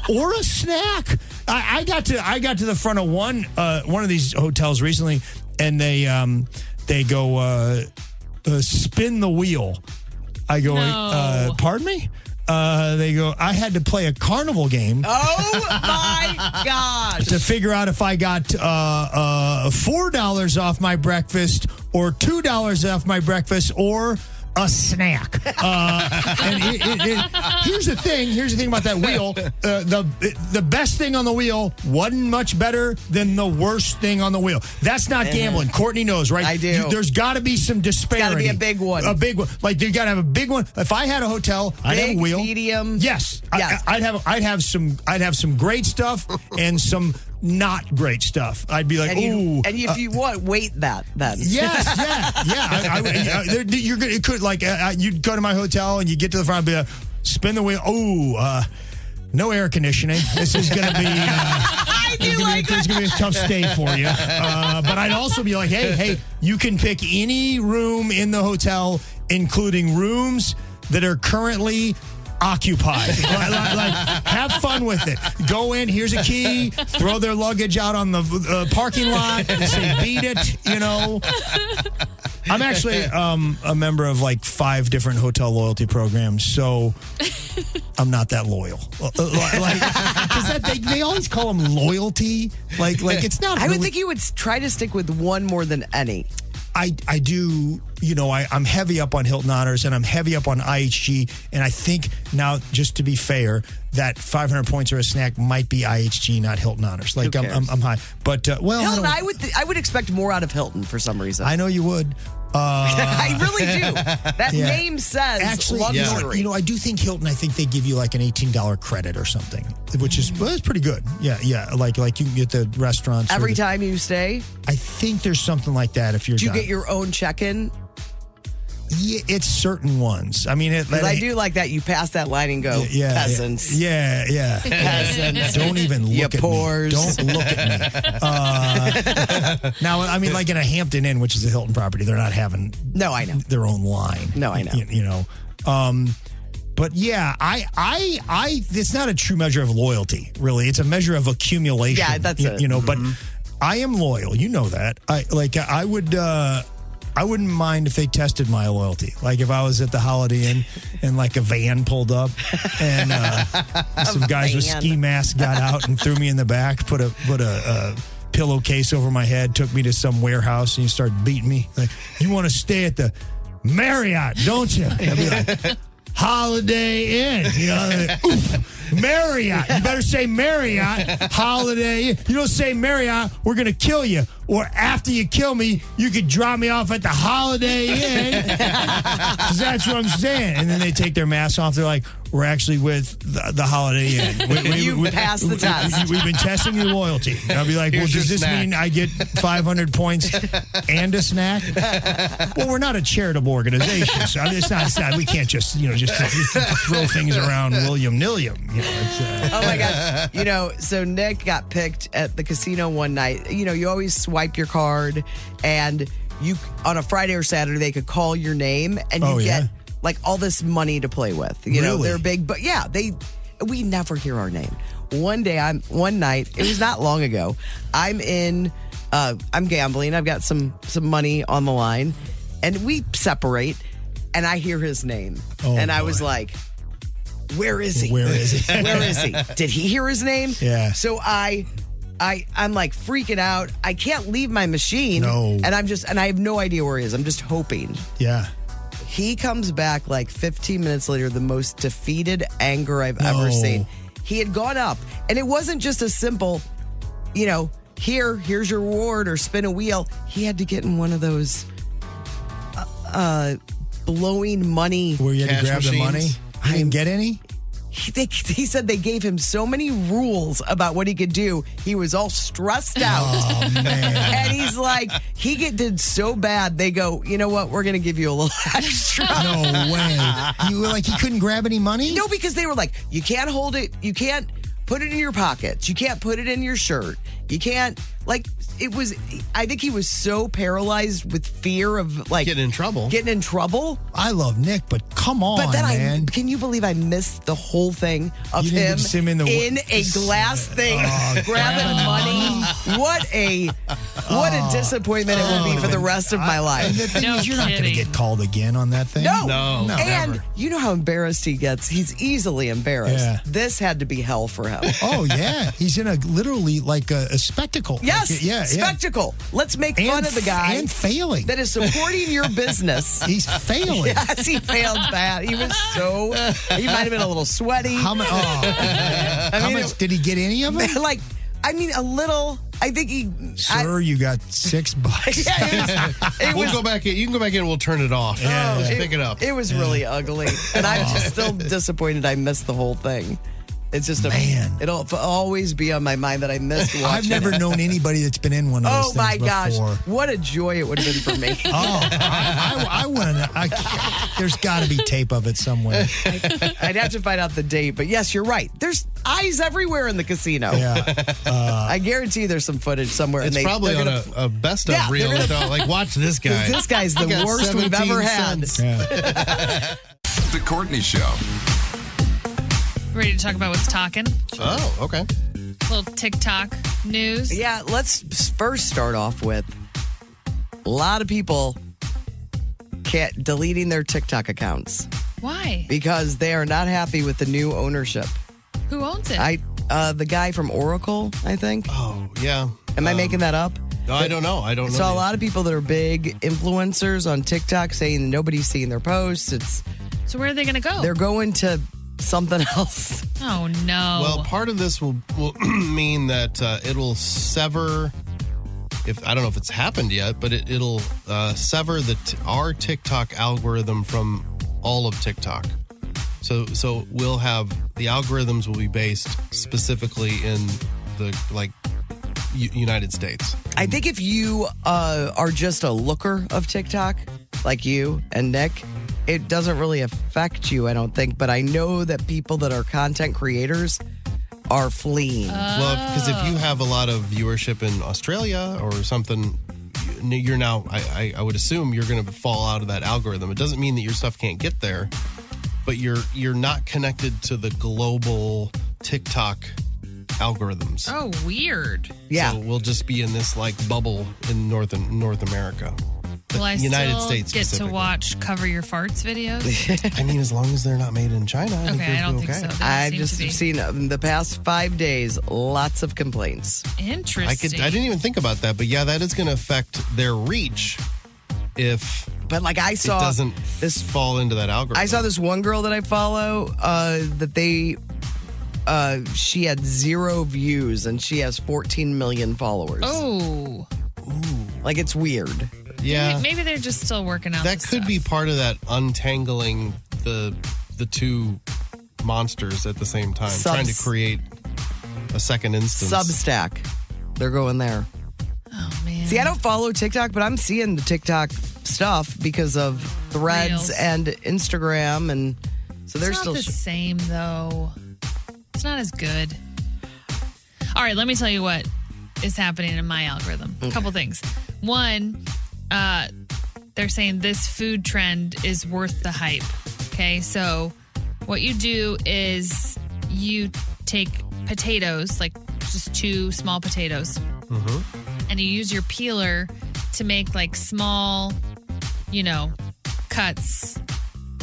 or a snack. I got to the front of one of these hotels recently, and they go spin the wheel. I go, No. pardon me. They go, I had to play a carnival game. Oh my gosh. To figure out if I got $4 off my breakfast or $2 off my breakfast or a snack. And here's the thing about that wheel. The best thing on the wheel wasn't much better than the worst thing on the wheel. That's not gambling. Courtney knows, right? I do. There's got to be some disparity. Got to be a big one. A big one. Like, you got to have a big one. If I had a hotel, I'd have Big, a wheel. medium. Yes. Yes. I'd have some great stuff and some not great stuff. I'd be like, ooh. And if you want, wait that then. Yes, yeah. You're gonna. It could, like, you'd go to my hotel and you get to the front and be like, spin the wheel. Ooh, no air conditioning. This is gonna be. I do like There's that. gonna be a tough stay for you. But I'd also be like, hey, you can pick any room in the hotel, including rooms that are currently occupied. like, have fun with it. Go in, here's a key, throw their luggage out on the parking lot and say, beat it, I'm actually a member of like 5 different hotel loyalty programs, so I'm not that loyal. Because they always call them loyalty. Like it's not. I really, would think you would try to stick with one more than any. I do, I'm heavy up on Hilton Honors and I'm heavy up on IHG. And I think now, just to be fair, that 500 points or a snack might be IHG, not Hilton Honors. Like I'm high. But, Hilton, I would expect more out of Hilton for some reason. I know you would. I really do. That name says luxury. I do think Hilton, I think they give you like an $18 credit or something, which is it's pretty good. Yeah. Like you can get the restaurants. Every time you stay? I think there's something like that if you're Do you get your own check-in? Yeah, it's certain ones. I mean, I do like that. You pass that line and go, peasants. Yeah. Peasants. Don't even look at pores. me. Don't look at me. Now, I mean, like in a Hampton Inn, which is a Hilton property, they're not having I know. their own line. No, I know. But yeah, I it's not a true measure of loyalty, really. It's a measure of accumulation. Yeah, that's it. But I am loyal. You know that. I wouldn't mind if they tested my loyalty. Like if I was at the Holiday Inn and like a van pulled up and some guys with ski masks got out and threw me in the back, put a pillowcase over my head, took me to some warehouse and you started beating me. Like, you want to stay at the Marriott, don't you? I'd be like, Holiday Inn. Marriott. You better say Marriott. Holiday Inn. You don't say Marriott, we're going to kill you. Or after you kill me, you could drop me off at the Holiday Inn. Because that's what I'm saying. And then they take their masks off. They're like, we're actually with the Holiday Inn. You passed the test. We've been testing your loyalty. And I'll be like, well, does this mean I get 500 points and a snack? Well, we're not a charitable organization. So it's not we can't just throw things around willy-nilly. Oh my God. So Nick got picked at the casino one night. You always swipe your card and you on a Friday or Saturday they could call your name and you get like all this money to play with. Really? They're big, but we never hear our name. One night, it was not long ago, I'm gambling. I've got some money on the line and we separate and I hear his name. I was like, where is he? Where is he? Where is he? Did he hear his name? Yeah. So I'm like freaking out. I can't leave my machine. No. And I have no idea where he is. I'm just hoping. Yeah. He comes back like 15 minutes later, the most defeated anger I've ever seen. He had gone up and it wasn't just a simple, here's your reward or spin a wheel. He had to get in one of those blowing money. Where you had to grab machines? the money? He didn't get any? He said they gave him so many rules about what he could do. He was all stressed out. Oh, man. And he's like, did so bad. They go, you know what? We're going to give you a little extra. No way. You were like, he couldn't grab any money? No, because they were like, you can't hold it. You can't put it in your pockets. You can't put it in your shirt. You can't, I think he was so paralyzed with fear of getting in trouble. I love Nick, but come on, but then man. Can you believe I missed the whole thing of You didn't him get to see him in a glass thing, grabbing money? What a disappointment it will be for the rest of my And life. the thing is, you're not going to get called again on that thing. No. And never. you know how embarrassed he gets. He's easily embarrassed. Yeah. This had to be hell for him. Oh, yeah. He's in literally like a spectacle. Yes, Yeah. spectacle. Let's make fun of the guy. And failing. That is supporting your business. He's failing. Yes, he failed bad. He was he might have been a little sweaty. How much did he get any of it? A little. I think he. Sir, you got $6. Yeah, We'll go back in. You can go back in and we'll turn it off. Let's pick it up. It was really ugly. And I'm just still disappointed I missed the whole thing. It's just Man. it'll always be on my mind that I missed watching I've never it. known anybody that's been in one of those Oh things my gosh. before. What a joy it would have been for me. I want to. There's got to be tape of it somewhere. I'd have to find out the date, but yes, you're right. There's eyes everywhere in the casino. Yeah. I guarantee there's some footage somewhere. It's probably they're on gonna- a best of Yeah, reel. they're gonna- Like, watch this guy. This guy's the He got worst we've 17 ever had. cents. Yeah. The Courtney Show. Ready to talk about what's talking? Oh, okay. Little TikTok news. Yeah, let's first start off with a lot of people deleting their TikTok accounts Why? because they are not happy with the new ownership. Who owns it? The guy from Oracle, I think. Oh, yeah. Am I making that up? I don't know. I don't know. So a lot of people that are big influencers on TikTok saying nobody's seeing their posts. So where are they going to go? They're going to something else. Oh, no. Well, part of this will mean that it'll sever. I don't know if it's happened yet, but it'll sever our TikTok algorithm from all of TikTok. So we'll have the algorithms will be based specifically in the United States. I think if you are just a looker of TikTok, like you and Nick, it doesn't really affect you, I don't think. But I know that people that are content creators are fleeing. Well, because if you have a lot of viewership in Australia or something, you're now, I would assume you're going to fall out of that algorithm. It doesn't mean that your stuff can't get there, but you're not connected to the global TikTok algorithms. Oh, weird. Yeah. So we'll just be in this like bubble in North America. Will I United still States get to specifically. watch Cover Your Farts videos? I mean, as long as they're not made in China, I think Okay, I they'll don't be think okay. so. They I seem just to be. have seen in the past 5 days lots of complaints. Interesting. I didn't even think about that, but yeah, that is going to affect their reach if But like I saw it doesn't this fall into that algorithm. I saw this one girl that I follow that she had 0 views and she has 14 million followers. Oh. Like it's weird. Yeah, Maybe they're just still working out that the could stuff. be part of that untangling the two monsters at the same time, trying to create a second instance. Substack. They're going there. Oh, man. See, I don't follow TikTok, but I'm seeing the TikTok stuff because of Threads Reels. and Instagram, and so they're It's still. not the same, though. It's not as good. All right, let me tell you what is happening in my algorithm. A couple things. One, they're saying this food trend is worth the hype. Okay, so what you do is you take potatoes, like just 2 small potatoes, and you use your peeler to make like small, cuts,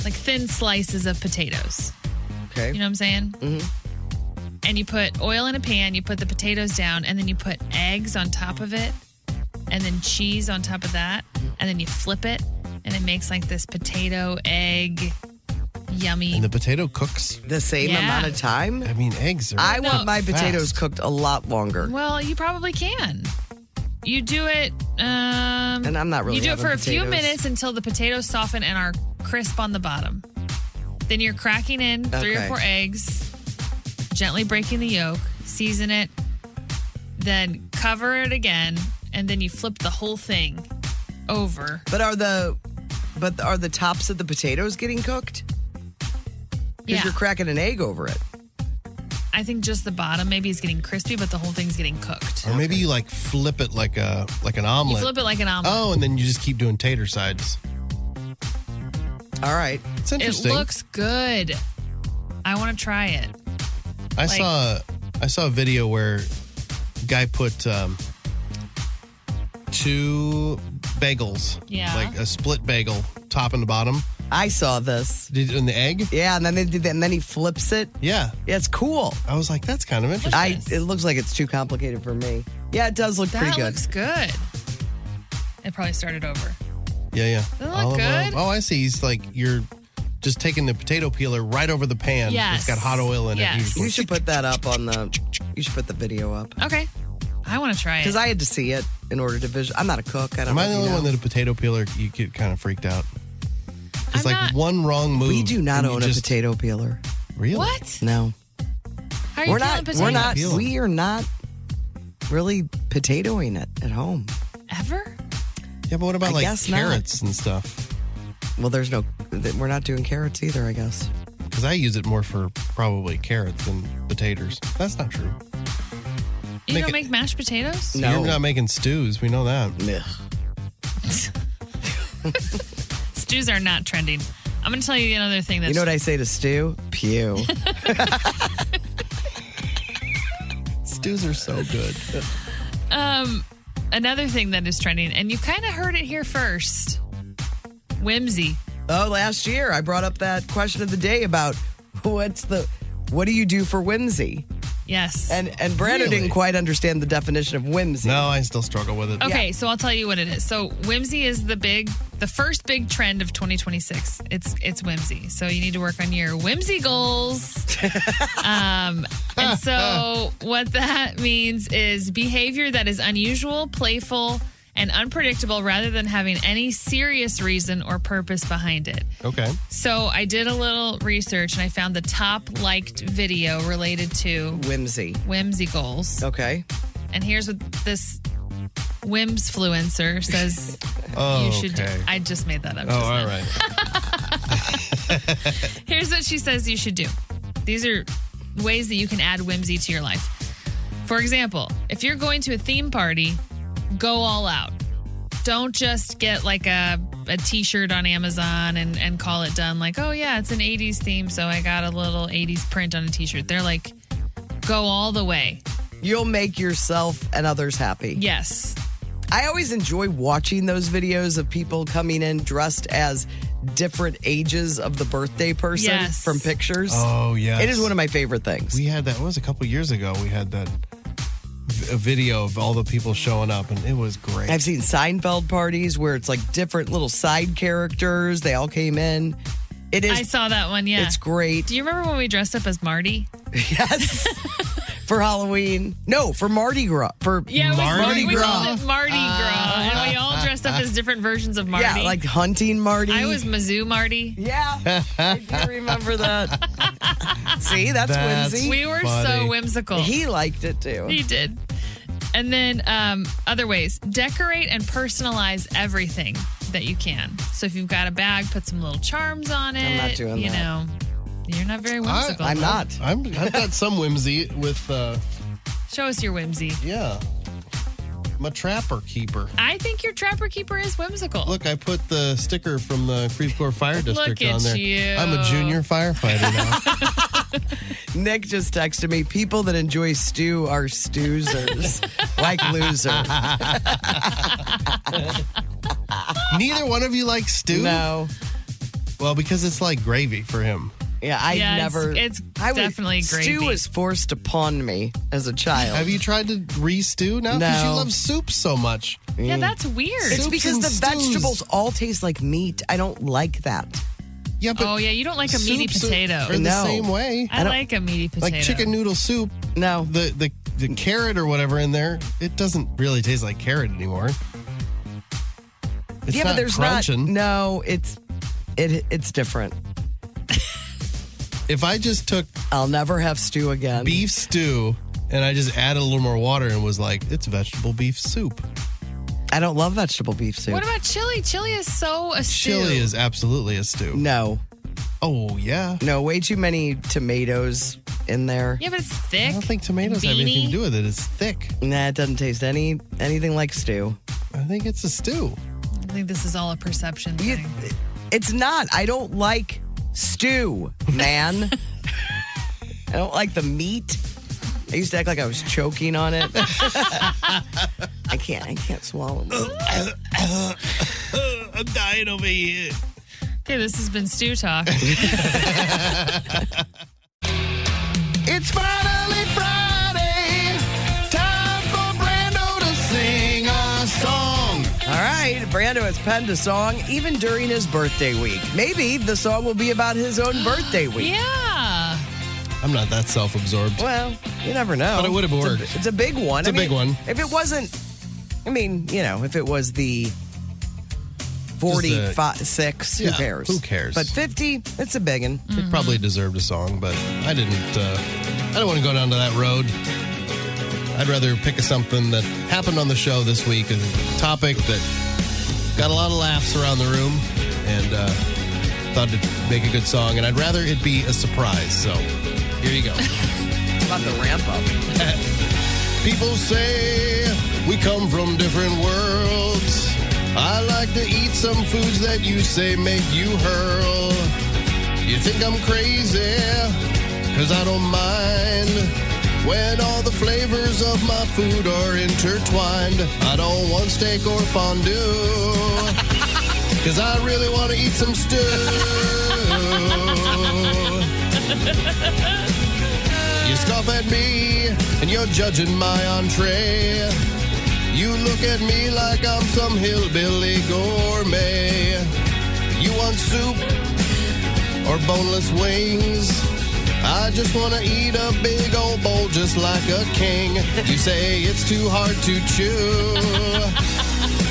like thin slices of potatoes. Okay. You know what I'm saying? Mm-hmm. And you put oil in a pan, you put the potatoes down, and then you put eggs on top of it, and then cheese on top of that, and then you flip it, and it makes like this potato, egg, yummy. And the potato cooks. The same Yeah. amount of time? I mean, eggs are. I want my fast. potatoes cooked a lot longer. Well, you probably can. You do it. And I'm not really You do it having for a few potatoes. minutes until the potatoes soften and are crisp on the bottom. Then you're cracking in 3 or Okay. 4 eggs, gently breaking the yolk, season it, then cover it again, and then you flip the whole thing over. But are the tops of the potatoes getting cooked? Because Yeah. you're cracking an egg over it. I think just the bottom maybe is getting crispy, but the whole thing's getting cooked. Or maybe you like flip it like an You omelet. flip it like an omelet. Oh, and then you just keep doing tater sides. All right. It's It interesting. looks good. I want to try it. I saw a video where guy put 2 bagels, Yeah. like a split bagel, top and the bottom, I saw this. in the egg. Yeah, and then they did that, and then he flips it. Yeah, Yeah, it's cool. I was like, that's kind of interesting. It looks like it's too complicated for me. Yeah, it does look That pretty good. looks good. It probably started over. Yeah. Doesn't it look Olive oil. good? Oh, I see. He's like, you're just taking the potato peeler right over the pan. Yes. It's got hot oil in it. Yes. You just You go, should put that up on the. You should put the video up Okay. I want to try it. because I had to see it in order to visual. I'm not a cook. I don't. Am know I if the you only know. one that a potato peeler, you get kind of freaked out? It's I'm like not- one wrong move. We do not and you own a just- potato peeler. Really? What? No. How are you peeling potatoes? We are not really potatoing it at home. Ever? Yeah, but what about I like guess not. carrots and stuff? Well, we're not doing carrots either, I guess. Because I use it more for probably carrots than potatoes. That's not true. You don't make mashed potatoes? No. You're not making stews. We know that. Stews are not trending. I'm going to tell you another thing that's... You know what I say to stew? Pew. Stews are so good. Another thing that is trending, and you kind of heard it here first. Whimsy. Oh, last year I brought up that question of the day about what do you do for whimsy? Yes. And Brandon didn't quite understand the definition of whimsy. No, I still struggle with it. Okay, so I'll tell you what it is. So whimsy is the first big trend of 2026. It's whimsy. So you need to work on your whimsy goals. And so what that means is behavior that is unusual, playful, and unpredictable rather than having any serious reason or purpose behind it. Okay. So I did a little research and I found the top liked video related to whimsy goals. Okay. And here's what this Whimsfluencer says you should do. I just made that up. All right. Here's what she says you should do. These are ways that you can add whimsy to your life. For example, if you're going to a theme party, go all out. Don't just get like a t-shirt on Amazon and call it done. Like, oh yeah, it's an 80s theme, so I got a little 80s print on a t-shirt. They're like, go all the way. You'll make yourself and others happy. Yes. I always enjoy watching those videos of people coming in dressed as different ages of the birthday person from pictures. Oh, yes. It is one of my favorite things. We had that, it was a couple years ago, we had that a video of all the people showing up, and it was great. I've seen Seinfeld parties where it's like different little side characters. They all came in. It is. I saw that one, yeah. It's great. Do you remember when we dressed up as Marty? Yes. For Halloween. No, for Mardi Gras. We called it Mardi Gras. And we all dressed up as different versions of Marty. Yeah, like hunting Marty. I was Mizzou Marty. Yeah. I do remember that. See, that's whimsy. We were so whimsical. He liked it too. He did. And then other ways. Decorate and personalize everything that you can. So if you've got a bag, put some little charms on it. I'm not doing you that. know, you're not very whimsical. I'm not. I've got some whimsy with... Show us your whimsy. Yeah. I'm a trapper keeper. I think your trapper keeper is whimsical. Look, I put the sticker from the Creve Coeur Fire District Look on there. at you. I'm a junior firefighter now. Nick just texted me, people that enjoy stew are stoozers. Like loser. Neither one of you like stew? No. Well, because it's like gravy for him. Yeah, it's definitely gravy. Stew was forced upon me as a child. Have you tried to re-stew now? Because you love soup so much. Yeah, that's weird. It's because the vegetables all taste like meat. I don't like that. Yeah, but you don't like a meaty potato. Are the same way. I like a meaty potato. Like chicken noodle soup. No. The carrot or whatever in there, it doesn't really taste like carrot anymore. It's yeah, not but there's crunching. No, it's different. If I just took I'll never have stew again. Beef stew and I just added a little more water and was like, it's vegetable beef soup. I don't love vegetable beef soup. What about chili? Chili is so a stew. Chili is absolutely a stew. No. Oh, yeah. No, way too many tomatoes in there. Yeah, but it's thick. I don't think tomatoes have anything to do with it. It's thick. Nah, it doesn't taste anything like stew. I think it's a stew. I think this is all a perception thing. It's not. I don't like stew, man. I don't like the meat. I used to act like I was choking on it. I can't swallow it. I'm dying over here. Okay, this has been Stew Talk. It's finally Friday. Time for Brando to sing a song. All right, Brando has penned a song even during his birthday week. Maybe the song will be about his own birthday week. Yeah. I'm not that self-absorbed. Well, you never know. But it would have worked. It's a big one. It's a big one. If it wasn't, if it was the 46, who cares? Who cares? But 50, it's a big one. It probably deserved a song, but I didn't I don't want to go down to that road. I'd rather pick something that happened on the show this week, a topic that got a lot of laughs around the room, and thought it'd make a good song. And I'd rather it be a surprise. So here you go. About the ramp up. People say we come from different worlds. I like to eat some foods that you say make you hurl. You think I'm crazy, 'cause I don't mind when all the flavors of my food are intertwined. I don't want steak or fondue, 'cause I really want to eat some stew. You scoff at me and you're judging my entree. You look at me like I'm some hillbilly gourmet. You want soup or boneless wings? I just want to eat a big old bowl just like a king. You say it's too hard to chew,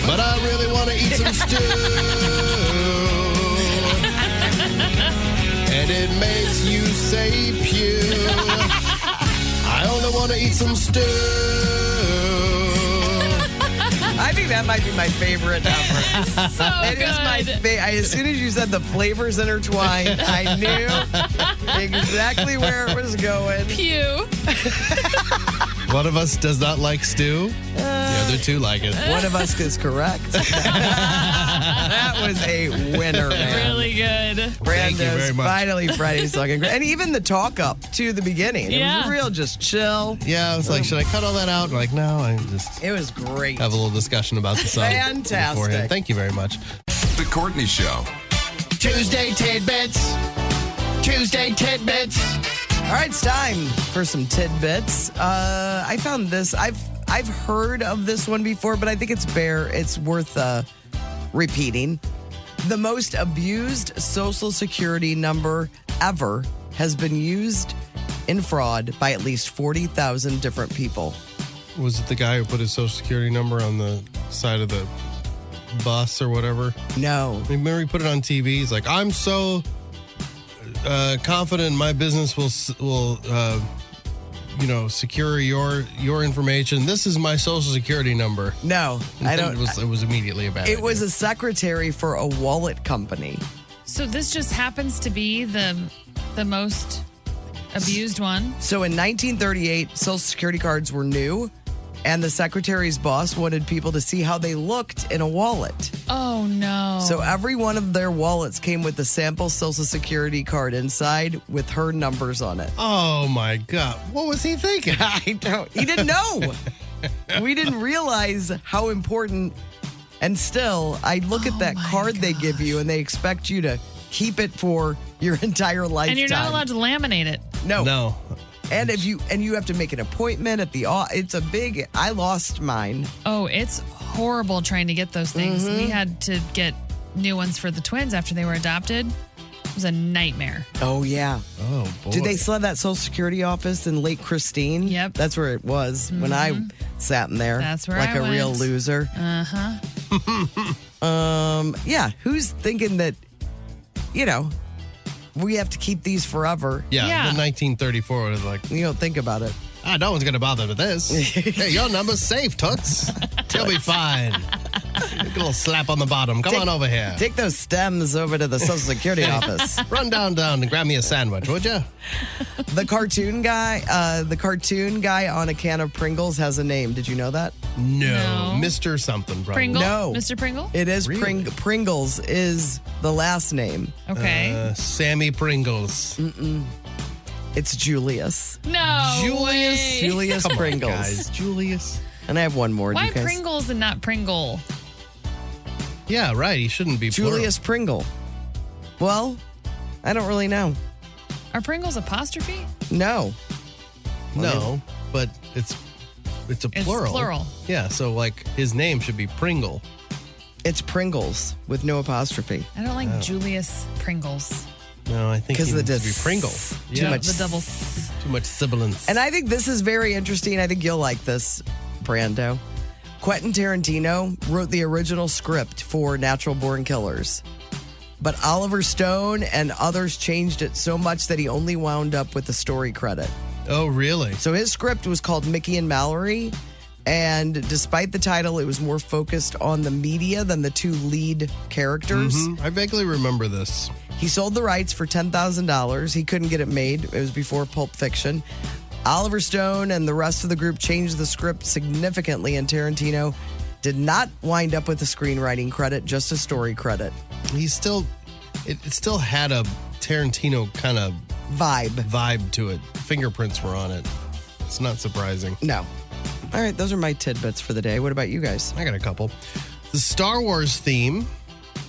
but I really want to eat some stew. And it makes you say pew. I only want to eat some stew. I think that might be my favorite ever. So It is my favorite. As soon as you said the flavors intertwined, I knew exactly where it was going. Pew. One of us does not like stew. The other two like it. One of us is correct. That was a winner, man. Really good. Thank you very much. Finally, Freddy's looking great. And even the talk up to the beginning. It Yeah. was real just chill. Yeah, I was like, should I cut all that out? Like, no, I just It was great. have a little discussion about the song Fantastic. beforehand. Thank you very much. The Courtney Show. Tuesday tidbits. Tuesday tidbits. All right, it's time for some tidbits. I found this. I've heard of this one before, but I think it's worth repeating. The most abused Social Security number ever has been used in fraud by at least 40,000 different people. Was it the guy who put his Social Security number on the side of the bus or whatever? No. Remember he put it on TV? He's like, I'm so confident my business will secure your information. This is my Social Security number. No, And I then don't. It was immediately a bad It idea. was a secretary for a wallet company. So this just happens to be the most abused one. So in 1938, Social Security cards were new, and the secretary's boss wanted people to see how they looked in a wallet. Oh no. So every one of their wallets came with a sample Social Security card inside with her numbers on it. Oh my God. What was he thinking? I don't. He didn't know. We didn't realize how important. And still, I look at that card they give you, and they expect you to keep it for your entire lifetime. and you're not allowed to laminate it. No. No. And you have to make an appointment at the. It's a big. I lost mine. Oh, it's horrible trying to get those things. Mm-hmm. We had to get new ones for the twins after they were adopted. It was a nightmare. Oh yeah. Oh boy. Did they still have that Social Security office in Lake Christine? Yep. That's where it was when I sat in there. That's where like I a real went. loser. Uh-huh. Yeah. Who's thinking that? We have to keep these forever. Yeah, Yeah. the 1934 was like, You don't think about it. no one's going to bother with this. Hey, your number's safe, Toots. You'll be fine. Get a little slap on the bottom. Come on over here. Take those stems over to the Social Security office. Run down and grab me a sandwich, would you? The cartoon guy on a can of Pringles has a name. Did you know that? No. Mr. Something, probably. Pringle? No. Mr. Pringle? It is Really? Pringles is the last name. Okay. Sammy Pringles. It's Julius. no way. Julius Come on, Pringles. guys. Julius. And I have one more. Do Why you guys- Pringles and not Pringle? Yeah, right. He shouldn't be Julius Pringle. Well, I don't really know. Are Pringles apostrophe? No. plural. No, but it's a It's plural. plural. Yeah, so like his name should be Pringle. It's Pringles with no apostrophe. I don't like Julius Pringles. No, I think Because he the needs to be Pringle. Too much. The double. Too much sibilance. And I think this is very interesting. I think you'll like this, Brando. Quentin Tarantino wrote the original script for Natural Born Killers. But Oliver Stone and others changed it so much that he only wound up with the story credit. Oh, really? So his script was called Mickey and Mallory. And despite the title, it was more focused on the media than the two lead characters. I vaguely remember this. He sold the rights for $10,000. He couldn't get it made. It was before Pulp Fiction. Oliver Stone and the rest of the group changed the script significantly, and Tarantino did not wind up with a screenwriting credit, just a story credit. It still had a Tarantino kind of vibe to it. Fingerprints were on it. It's not surprising. No. All right, those are my tidbits for the day. What about you guys? I got a couple. The Star Wars theme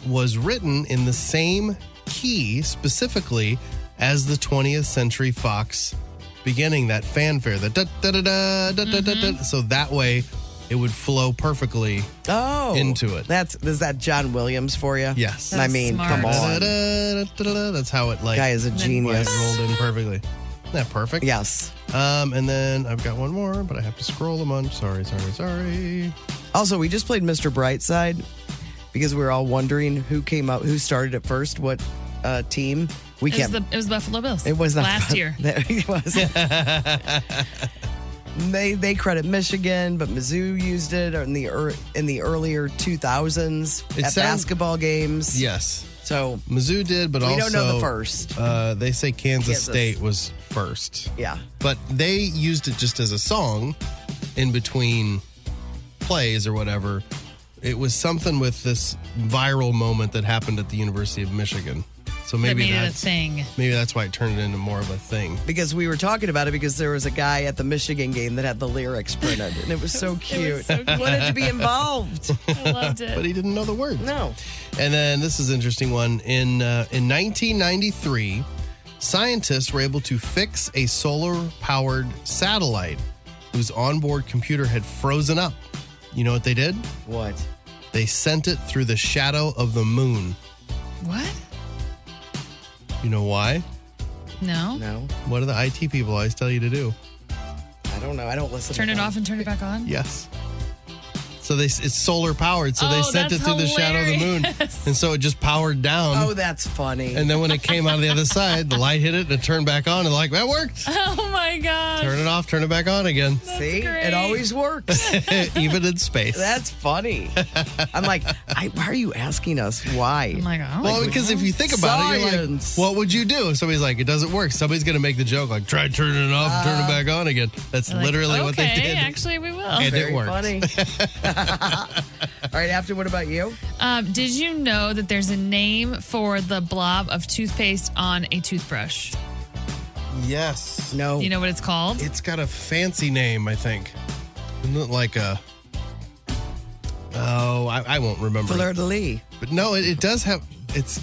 was written in the same key, specifically, as the 20th Century Fox beginning, that fanfare, the da-da-da-da-da-da-da. So that way it would flow perfectly into it. Is that John Williams for you? Yes. I mean, come on. That's how it Guy is a genius. Rolled in perfectly. Isn't that perfect? Yes. And then I've got one more, but I have to scroll them on. Sorry. Also, we just played Mr. Brightside because we were all wondering who started it first, what team. It was Buffalo Bills. It was not last year. It was. They credit Michigan, but Mizzou used it in the earlier 2000s at basketball games. Yes. So Mizzou did, but we also don't know the first. They say Kansas State was first. Yeah. But they used it just as a song in between plays or whatever. It was something with this viral moment that happened at the University of Michigan. So maybe that's a thing. Maybe that's why it turned into more of a thing. Because we were talking about it because there was a guy at the Michigan game that had the lyrics printed, and it was so cute. He wanted to be involved. I loved it. But he didn't know the words. No. And then this is an interesting one. In 1993, scientists were able to fix a solar-powered satellite whose onboard computer had frozen up. You know what they did? What? They sent it through the shadow of the moon. What? You know why? No. What do the IT people always tell you to do? I don't know. I don't listen. Turn it off and turn it back on? Yes. So it's solar powered. So they sent it through the shadow of the moon. And so it just powered down. Oh, that's funny. And then when it came out of the other side, the light hit it and it turned back on. And like, that worked. Oh my gosh. Turn it off, turn it back on again. See? great. It always works. Even in space. That's funny. I'm like, why are you asking us why? I'm like, oh. Well, because if you think about it, you're like, Science. what would you do? If somebody's like, it doesn't work. Somebody's going to make the joke, like, try turning it off and turn it back on again. That's Like, literally what they did. Actually, we will. And Very it worked. funny. All right, after, what about you? Did you know that there's a name for the blob of toothpaste on a toothbrush? Yes. No. You know what it's called? It's got a fancy name, I think. Isn't it like a... Oh, I won't remember. Fleur-de-lis. But no, it does have... It's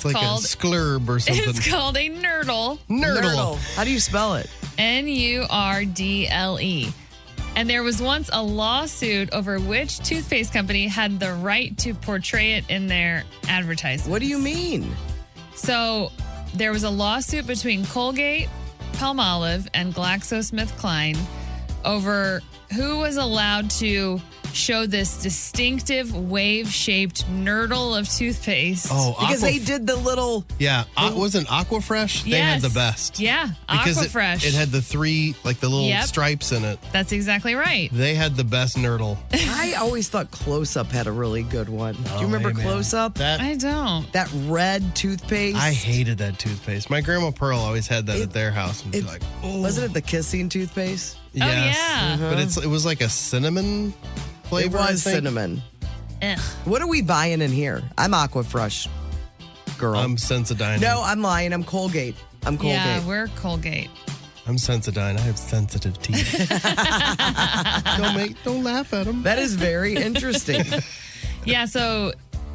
like called, a sklurb or something. It's called a nurdle. Nurdle. How do you spell it? Nurdle. And there was once a lawsuit over which toothpaste company had the right to portray it in their advertisements. What do you mean? So there was a lawsuit between Colgate, Palmolive, and GlaxoSmithKline over who was allowed to show this distinctive wave-shaped nurdle of toothpaste. Oh, Because they did the little... Yeah, wasn't Aquafresh? They had the best. Yeah, Because Aquafresh. it had the three, like the little stripes in it. That's exactly right. They had the best nurdle. I always thought Close Up had a really good one. Do you remember hey, man. Close Up? I don't. That red toothpaste. I hated that toothpaste. My grandma Pearl always had that at their house. And she'd be like, Wasn't it the kissing toothpaste? yes. yeah. But it was like a cinnamon flavor. It I was think. cinnamon. Ugh. What are we buying in here? I'm Aquafresh, girl. I'm Sensodyne. No, I'm lying. I'm Colgate. I'm Colgate. Yeah, we're Colgate. I'm Sensodyne. I have sensitive teeth. Don't laugh at them. That is very interesting. Yeah, so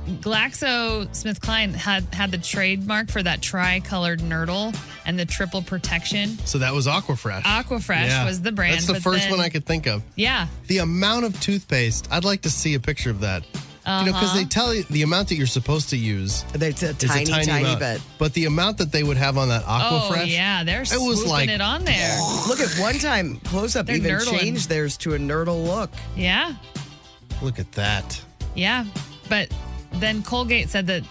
GlaxoSmithKline had the trademark for that tri-colored nurdle and the triple protection. So that was Aquafresh. Aquafresh was the brand. That's the but first then- one I could think of. Yeah. The amount of toothpaste, I'd like to see a picture of that. You know, because they tell you the amount that you're supposed to use It's a is tiny, a tiny amount. bit. But the amount that they would have on that Aquafresh, Oh, yeah. They're it was swooping like, it on there. Look at one time, Close Up They're even nurdling. changed theirs to a nurdle look. Yeah. look at that. Yeah. But then Colgate said that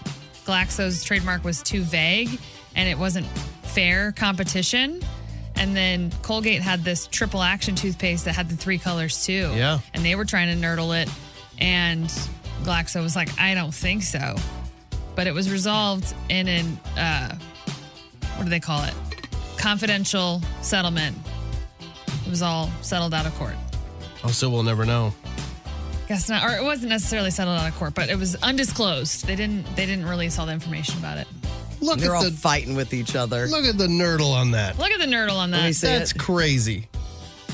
Glaxo's trademark was too vague and it wasn't fair competition. And then Colgate had this triple action toothpaste that had the 3 colors too. Yeah. And they were trying to nurdle it. And Glaxo was like, I don't think so. But it was resolved in an, what do they call it? Confidential settlement. It was all settled out of court. Oh, so we'll never know. Guess not. Or it wasn't necessarily settled out of court, but it was undisclosed. They didn't release all the information about it. Look They're at all fighting with each other. Look at the nurdle on that. Look at the nurdle on that. Let me see That's it. crazy.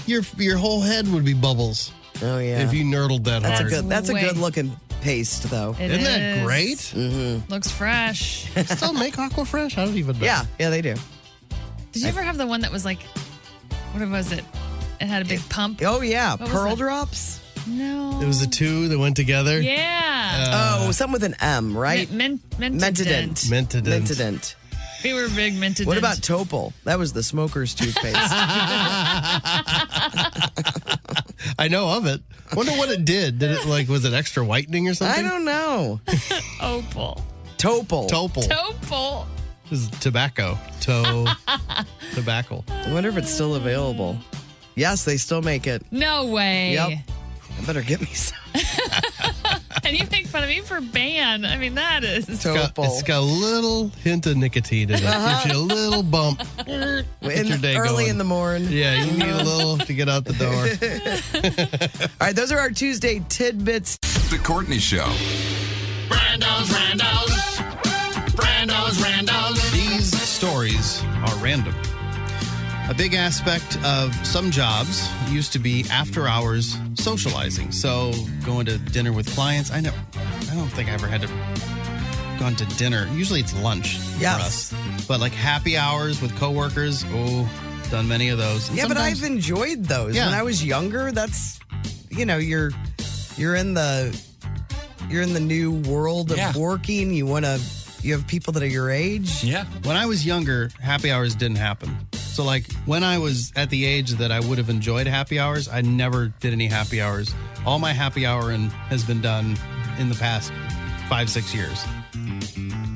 Your whole head would be bubbles Oh yeah. if you nurdled that That's hard. That's a Way. good looking paste though. It Isn't that is. great? Mm-hmm. Looks fresh. Still make Aquafresh? I don't even know. Yeah, they do. Did you ever have the one that was like, what was it? It had a big pump. Oh yeah, What was Pearl that? Drops. No. It was the two that went together. Yeah. Oh, something with an M, right? Mentadent. Mentadent. We were big Mentadent. What about Topol? That was the smoker's toothpaste. I know of it. Wonder what it did. Did it was it extra whitening or something? I don't know. Opal. Topol. Topol. This is tobacco. Tobacco. I wonder if it's still available. Yes, they still make it. No way. Yep. I better get me some. And you make fun of me for ban. I mean, that is. It's Topol. got a little hint of nicotine in it. Gives you a little bump. Get your day Early going. in the morning. Yeah, you need a little to get out the door. All right, those are our Tuesday tidbits. The Courtney Show. These stories are random. A big aspect of some jobs used to be after hours socializing. So going to dinner with clients. I don't think I ever had to gone to dinner. Usually it's lunch Yes. for us. But like happy hours with coworkers, done many of those. And Yeah, but sometimes- I've enjoyed those. Yeah. When I was younger, that's you're in the new world of working. You have people that are your age. Yeah. When I was younger, happy hours didn't happen. So, like, when I was at the age that I would have enjoyed happy hours, I never did any happy hours. All my happy houring has been done in the past 5-6 years.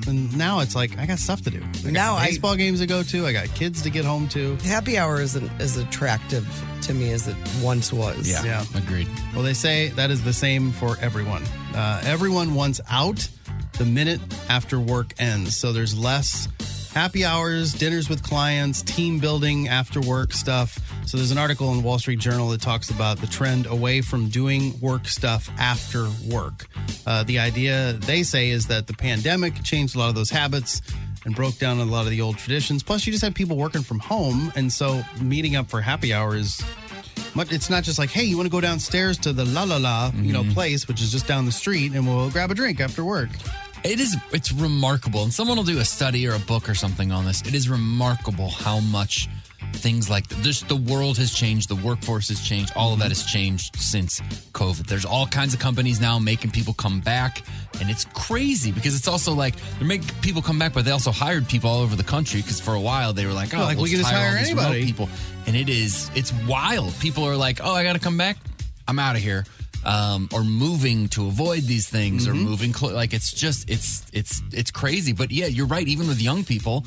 And now it's like, I got stuff to do. I got baseball games to go to. I got kids to get home to. Happy hour isn't as attractive to me as it once was. Yeah. Agreed. Well, they say that is the same for everyone. Everyone wants out the minute after work ends. So there's less happy hours, dinners with clients, team building, after work stuff. So there's an article in the Wall Street Journal that talks about the trend away from doing work stuff after work. The idea, they say, is that the pandemic changed a lot of those habits and broke down a lot of the old traditions. Plus, you just have people working from home. And so meeting up for happy hours, it's not just like, hey, you want to go downstairs to the place, which is just down the street, and we'll grab a drink after work. It's remarkable. And someone will do a study or a book or something on this. It is remarkable how much things like the world has changed, the workforce has changed, all of that has changed since COVID. There's all kinds of companies now making people come back, and it's crazy because it's also like they're making people come back, but they also hired people all over the country because for a while they were like, oh, we can just hire all these remote anybody. people. And it's wild. People are like, oh, I got to come back. I'm out of here. Or moving to avoid these things, or moving it's crazy. But yeah, you're right. Even with young people,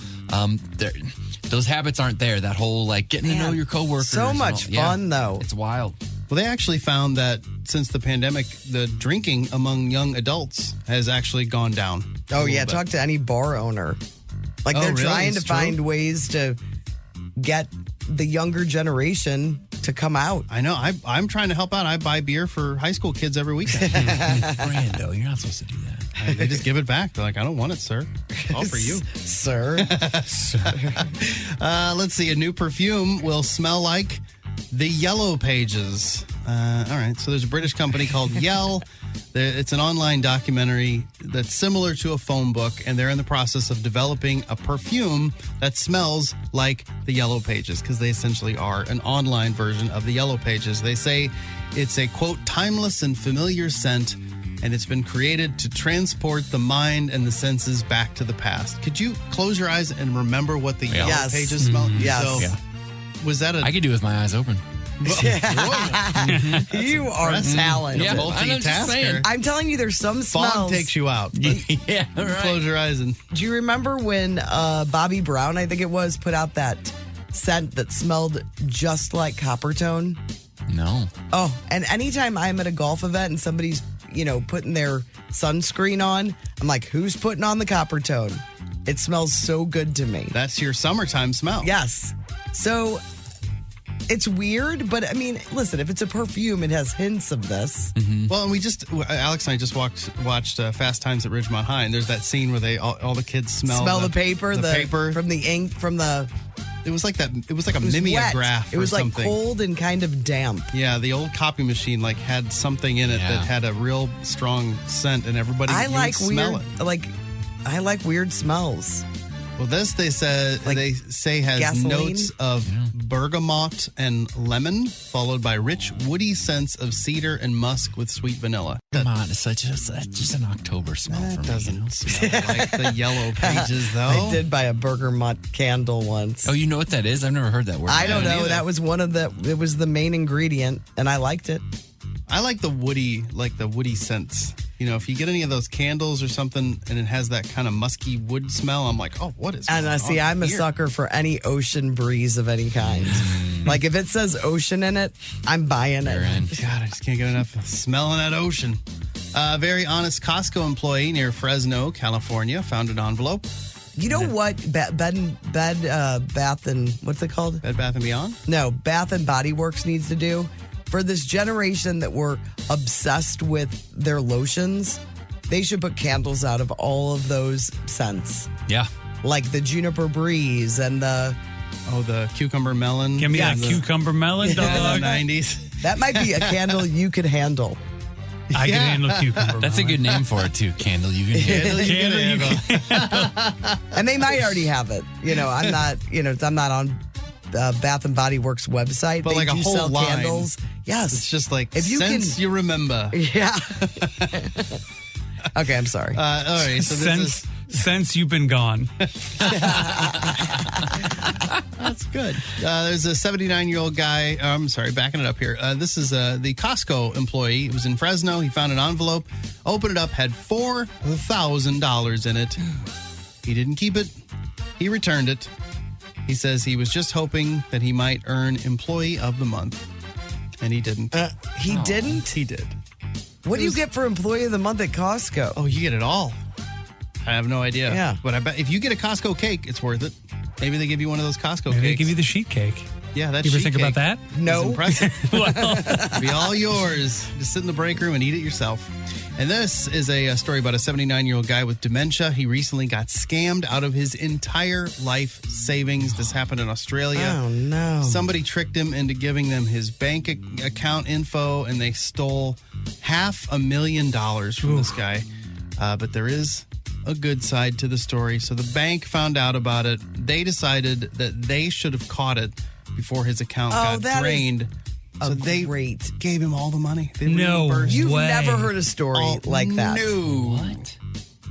those habits aren't there. That whole getting to know your coworkers. So much fun though. It's wild. Well, they actually found that since the pandemic, the drinking among young adults has actually gone down. Oh yeah, talk to any bar owner. They're really? trying to It's true? find ways to get the younger generation to come out. I know. I'm trying to help out. I buy beer for high school kids every weekend. Brando, you're not supposed to do that. They just give it back. They're like, I don't want it, sir. All for you. Sir. Let's see. A new perfume will smell like the Yellow Pages. All right. So there's a British company called Yell. It's an online documentary that's similar to a phone book, and they're in the process of developing a perfume that smells like the Yellow Pages, because they essentially are an online version of the Yellow Pages. They say it's a, quote, timeless and familiar scent, and it's been created to transport the mind and the senses back to the past. Could you close your eyes and remember what the Yellow Yes. Pages smell? Yes. So, Yeah. was that I could do it with my eyes open. You are talented. Yeah, I'm just saying. I'm telling you, there's some Fog smells. takes you out. Yeah, right. Close your eyes and Do you remember when Bobby Brown, I think it was, put out that scent that smelled just like Coppertone? No. Oh, and anytime I'm at a golf event and somebody's, putting their sunscreen on, I'm like, who's putting on the Coppertone? It smells so good to me. That's your summertime smell. Yes. So it's weird, but I mean, listen, if it's a perfume, it has hints of this. Well, and Alex and I just watched Fast Times at Ridgemont High, and there's that scene where all the kids smell the paper, the paper from the ink, from the. It was like that. It was like a It was mimeograph. wet. It was or like something. cold and kind of damp. Yeah, the old copy machine had something in it that had a real strong scent, and everybody I you like would smell weird, it. I like weird smells. Well, this they say has gasoline? notes of bergamot and lemon, followed by rich woody scents of cedar and musk with sweet vanilla. Come on, it's just an October smell for me. Doesn't smell like the yellow pages, though. I did buy a bergamot candle once. Oh, you know what that is? I've never heard that word. I don't know. That was it was the main ingredient, and I liked it. I like the woody scents. If you get any of those candles or something and it has that kind of musky wood smell, I'm like, oh, what is And going on I'm a here? sucker for any ocean breeze of any kind. Like if it says ocean in it, I'm buying it. God, I just can't get enough of smelling that ocean. A very honest Costco employee near Fresno, California, found an envelope. You know what? Bath and what's it called? Bed Bath & Beyond? No, Bath and Body Works needs to do. For this generation that were obsessed with their lotions, they should put candles out of all of those scents. Yeah. Like the juniper breeze and the cucumber melon. Give me that cucumber melon, dog. 90s. That might be a candle you could handle. I can handle cucumber. That's a good name for it too. Candle you can handle. And they might already have it. I'm not on Bath and Body Works website. But they like a do whole sell line. candles. Yes. It's just like, if you since you remember. Yeah. Okay, I'm sorry. All right. So since you've been gone. That's good. There's a 79-year-old guy. Backing it up here. This is the Costco employee. He was in Fresno. He found an envelope, opened it up, had $4,000 in it. He didn't keep it. He returned it. He says he was just hoping that he might earn Employee of the Month. And he didn't. He didn't? He did. What do you get for Employee of the Month at Costco? Oh, you get it all. I have no idea. Yeah. But I bet if you get a Costco cake, it's worth it. Maybe they give you one of those Costco Maybe cakes. they give you the sheet cake. Yeah, that's You ever sheet think about cake that? No. is impressive. Well, Be all yours. Just sit in the break room and eat it yourself. And this is a story about a 79-year-old guy with dementia. He recently got scammed out of his entire life savings. This happened in Australia. Oh, no. Somebody tricked him into giving them his bank account info, and they stole $500,000 from this guy. But there is a good side to the story. So the bank found out about it. They decided that they should have caught it before his account got drained. So they gave him all the money. They reimbursed. You've never heard a story like that. No. What?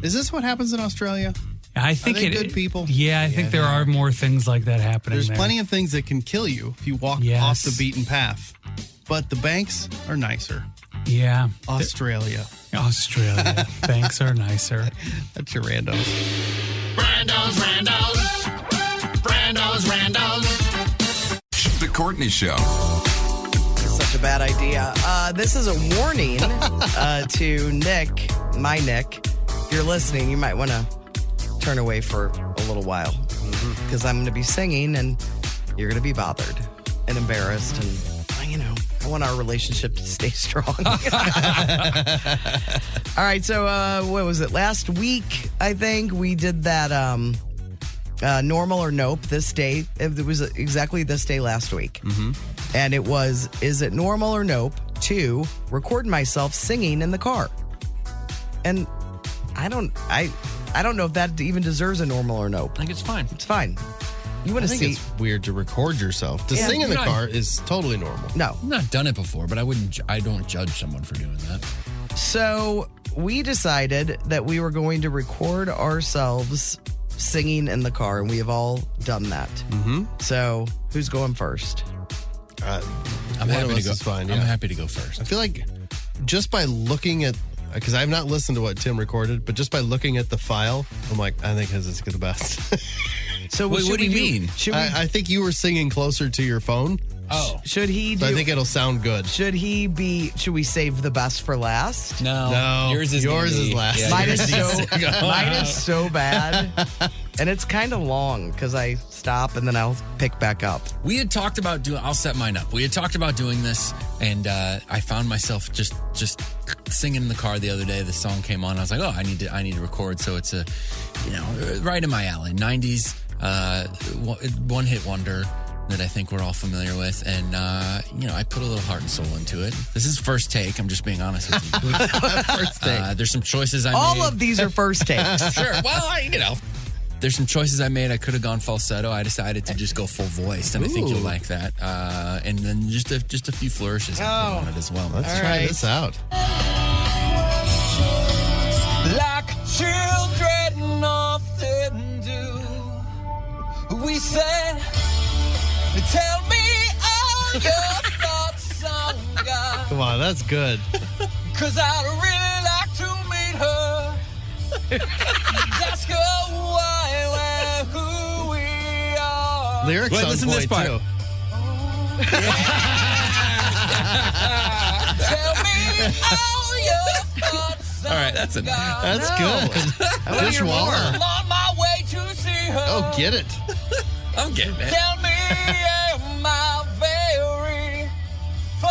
Is this what happens in Australia? I think Are they good people? Yeah, I think there are more things like that happening. There's there. plenty of things that can kill you if you walk off the beaten path. But the banks are nicer. Yeah. Australia. Banks are nicer. That's your randos. Randos. The Courtney Show. Such a bad idea. This is a warning to Nick, my Nick. If you're listening, you might want to turn away for a little while because I'm going to be singing and you're going to be bothered and embarrassed. And, I want our relationship to stay strong. All right. So what was it? Last week, I think we did that normal or nope this day. It was exactly this day last week. And it was, is it normal or nope to record myself singing in the car? And I don't know if that even deserves a normal or nope. I think it's fine. It's fine. You want I to think see? it's weird to record yourself. To sing in the car is totally normal. No. I've not done it before, but I don't judge someone for doing that. So we decided that we were going to record ourselves singing in the car, and we have all done that. So who's going first? I'm One happy of to us go. is fine, I'm yeah. happy to go first. I feel like just by looking at, because I've not listened to what Tim recorded, but just by looking at the file, I'm like, I think his is the best. So Wait, should what do we you mean? Should we, I think you were singing closer to your phone. Oh. should he do? So I think it'll sound good. should we save the best for last? No. Yours is last. Yeah, Mine yours is so bad, and it's kind of long because I stop and then I'll pick back up. We had talked about I'll set mine up. We had talked about doing this, and I found myself just singing in the car the other day. The song came on. I was like, oh, I need to record. So it's right in my alley. 90s one hit wonder that I think we're all familiar with, and I put a little heart and soul into it. This is first take. I'm just being honest with you. First take. There's some choices I made. All of these are first takes. Sure. Well, there's some choices I made. I could have gone falsetto. I decided to just go full voiced, and I think you'll like that. And then just a few flourishes on it as well. Let's try this out. Like children often do, we said, tell me all your thoughts on God. Come on, that's good. 'Cause I'd really like to meet her. Ask her why we're who we are. Lyrics Wait, on listen to this point, part. too. Tell me all your thoughts on All right, that's enough. That's good. Just Waller. I'm on my way to see her. Oh, get it. I'm getting it. Tell me, am I very far?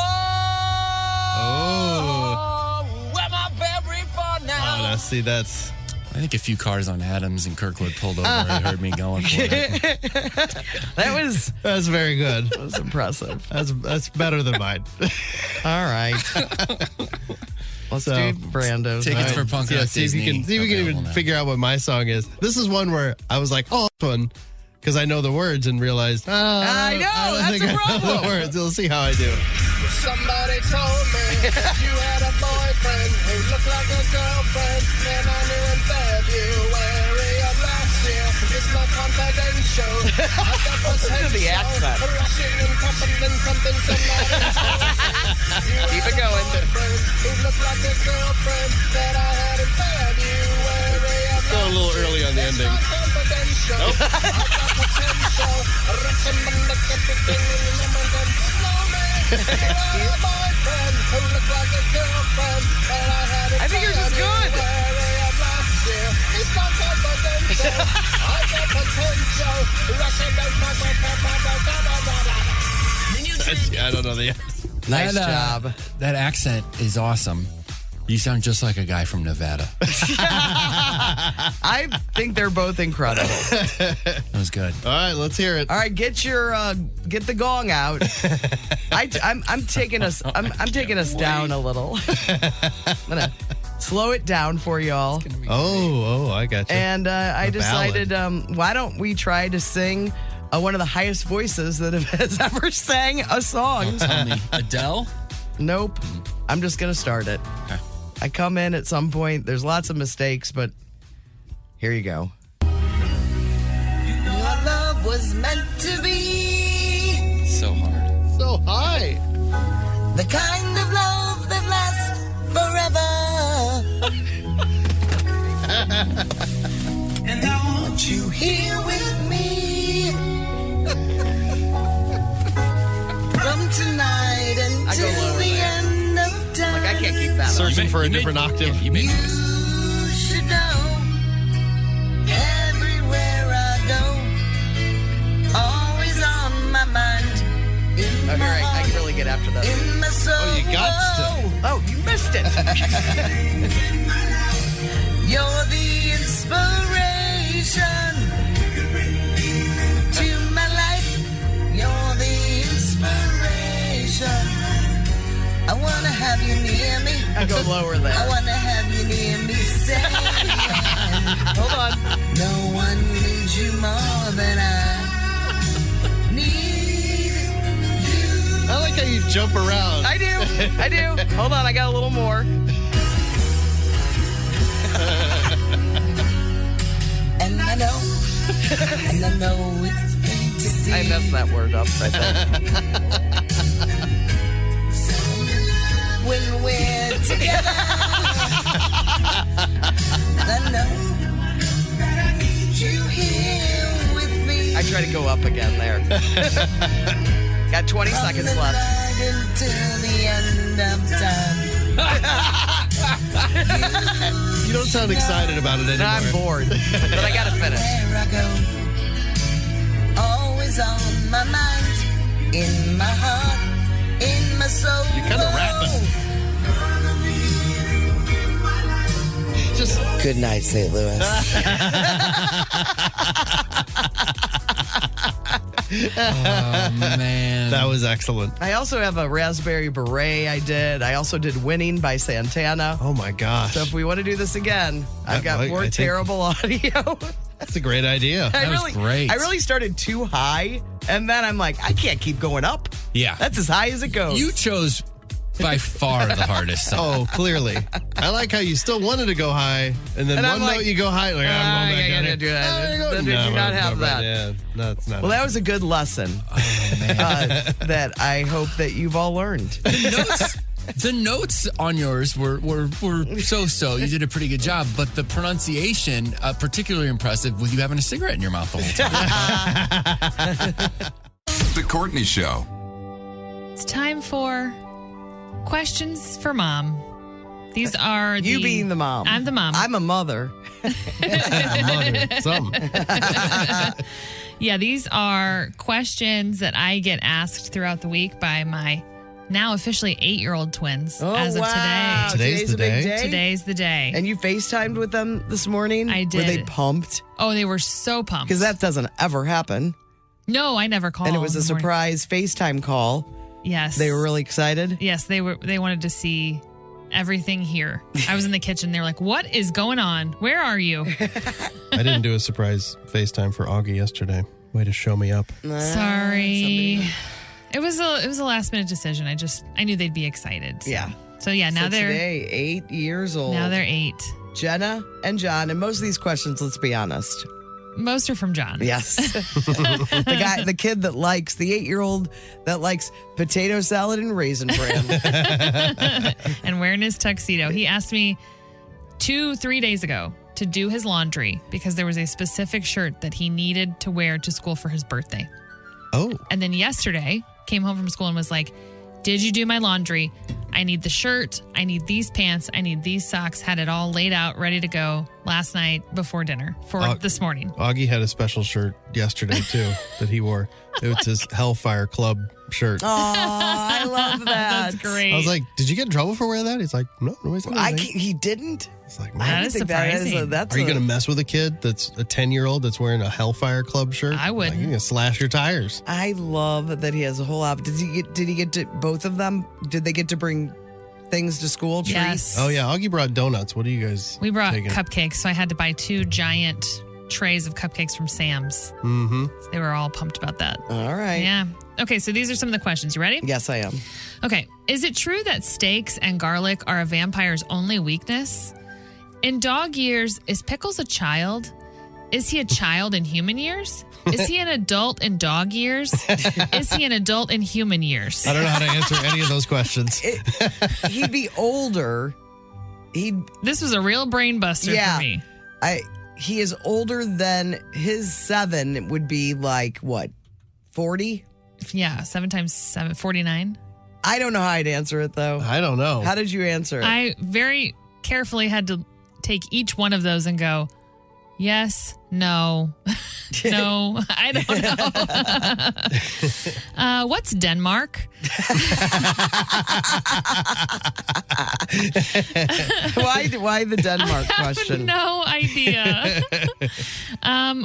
Oh. Am I very far now? Oh, now see, that's... I think a few cars on Adams and Kirkwood pulled over and heard me going for it. That's very good. That was impressive. That's better than mine. All right. Let's So, do Brando's. Tickets for All right. Punk Yeah, Rock see if you Disney. can Available even now. figure out what my song is. This is one where I was like, oh, this one, because I know the words and realized, I know, don't that's think a I know problem. the words. We'll see how I do. Somebody told me that you had a boyfriend who looked like a girlfriend, and I knew in February of last year. It's not confidential. I got Listen to the potential. accent. Rushing and pumping and something somebody told me. Keep it going. Who looked like a girlfriend that I had in February of Still a last little year. early on the It's ending. not confidential. I got potential. Rushing and everything I think yours is good. I don't know the Nice job. That accent is awesome. You sound just like a guy from Nevada. I think they're both incredible. That was good. All right, let's hear it. All right, get the gong out. I'm taking us down a little. I'm gonna slow it down for y'all. Oh, I got you. And I A decided, why don't we try to sing one of the highest voices that has ever sang a song? Tell me, Adele? Nope. I'm just gonna start it. Okay. I come in at some point. There's lots of mistakes, but here you go. Your love was meant to be So hard. So high. the kind of love that lasts forever. And I want you here with me from tonight I go until lower the there. end of time. Like, I can't keep that up. Searching for a different octave. You made You this. should know everywhere I go, always on my mind. In Oh, my here, I heart, can really get after that. in my soul. Oh, you got to. Oh, you missed it. You're the inspiration to my life. You're the inspiration. I wanna have you near me. I go lower there. I wanna have you near me. Say, Hold on. no one needs you more than I need you. I like how you jump around. I do. Hold on, I got a little more. And I know it's plain to see. I messed that word up, I think. When we're together, I know that I need you here with me. try to go up again there. Got 20 seconds left. Until the end of time. You don't sound excited about it anymore. I'm bored, but I got to finish. There I go. Always on my mind, in my heart, in my soul. You're kind of rapping. Just Good night, St. Louis. Oh, man. that was excellent. I also have a Raspberry Beret I did. I also did Winning by Santana. Oh my gosh. So if we want to do this again, I've got I more think- terrible audio. That's a great idea. That was great. I really started too high, and then I'm like, I can't keep going up. Yeah. That's as high as it goes. You chose by far the hardest song. Oh, clearly. I like how you still wanted to go high, and then And one I'm like, note you go high. Like, I'm going back down here. do that. Oh, you go- Do not have that. Yeah, no, it's not. Well, that was a good lesson that I hope that you've all learned. The notes on yours were so-so. You did a pretty good job, but the pronunciation, particularly impressive with you having a cigarette in your mouth the whole time. The Courtney Show. It's time for questions for mom. These are You being the mom. I'm the mom. I'm a mother. mother. Something. Yeah, these are questions that I get asked throughout the week by my now officially 8-year-old twins Oh, as of wow. Today's the a big day? Today's the day. And you FaceTimed with them this morning? I Were they did. pumped? Oh, they were so pumped. Because that doesn't ever happen. No, I never called. And it was a in the morning. surprise FaceTime call. Yes. They were really excited. Yes, they wanted to see everything here. I was in the kitchen. They were like, "What is going on? Where are you?" I didn't do a surprise FaceTime for Augie yesterday. Way to show me up. Sorry. It was a last minute decision. I knew they'd be excited. So. Yeah. So yeah, now So they're today, 8 years old. now they're 8. Jenna and John. And most of these questions, let's be honest. Most are from John. Yes. the kid that likes, the 8-year-old that likes potato salad and raisin bran. And wearing his tuxedo. He asked me 2-3 days ago to do his laundry because there was a specific shirt that he needed to wear to school for his birthday. Oh. And then yesterday came home from school and was like, "Did you do my laundry? I need the shirt. I need these pants. I need these socks." Had it all laid out, ready to go last night before dinner for this morning. Augie had a special shirt yesterday, too, that he wore. It was his Hellfire Club shirt. Oh, I love that. That's great. I was like, did you get in trouble for wearing that? He's like, no, nobody said anything. He didn't? It's like, That man, is think that is surprising. that's are you going to mess with a kid that's a 10-year-old that's wearing a Hellfire Club shirt? I wouldn't. Like, you're going to slash your tires. I love that he has a whole outfit. Did he get to both of them? Did they get to bring things to school? Treats? Yes. Oh, yeah. Augie brought donuts. What are you guys We brought taking? cupcakes, so I had to buy 2 giant trays of cupcakes from Sam's. Mm-hmm. So they were all pumped about that. All right. Yeah. Okay, so these are some of the questions. You ready? Yes, I am. Okay. Is it true that steaks and garlic are a vampire's only weakness? In dog years, is Pickles a child? Is he a child in human years? Is he an adult in dog years? Is he an adult in human years? I don't know how to answer any of those questions. He'd be older. This was a real brain buster for me. He is older than his 7 would be like what, 40? Yeah, 7 times 7, 49. I don't know how I'd answer it though. I don't know. How did you answer it? I very carefully had to take each one of those and go, yes, no, no, I don't know. What's Denmark? Why the Denmark question? No idea.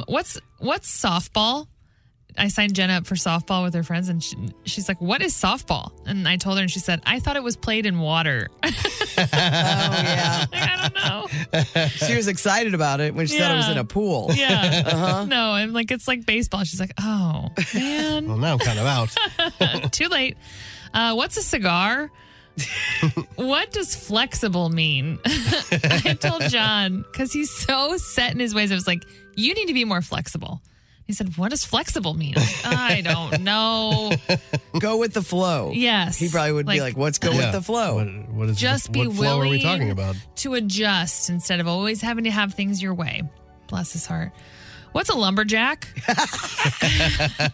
What's softball? I signed Jenna up for softball with her friends, and she's like, "What is softball?" And I told her, and she said, "I thought it was played in water." Oh yeah, I don't know. She was excited about it when she thought it was in a pool. Yeah. No, I'm like, it's like baseball. She's like, "Oh man." Well, now I'm kind of out. Too late. What's a cigar? What does flexible mean? I told John, because he's so set in his ways. I was like, you need to be more flexible. He said, what does flexible mean? I don't know. Go with the flow. Yes. He probably would be like, let's go with the flow. What is Just be what flow willing are we talking about? to adjust instead of always having to have things your way. Bless his heart. What's a lumberjack?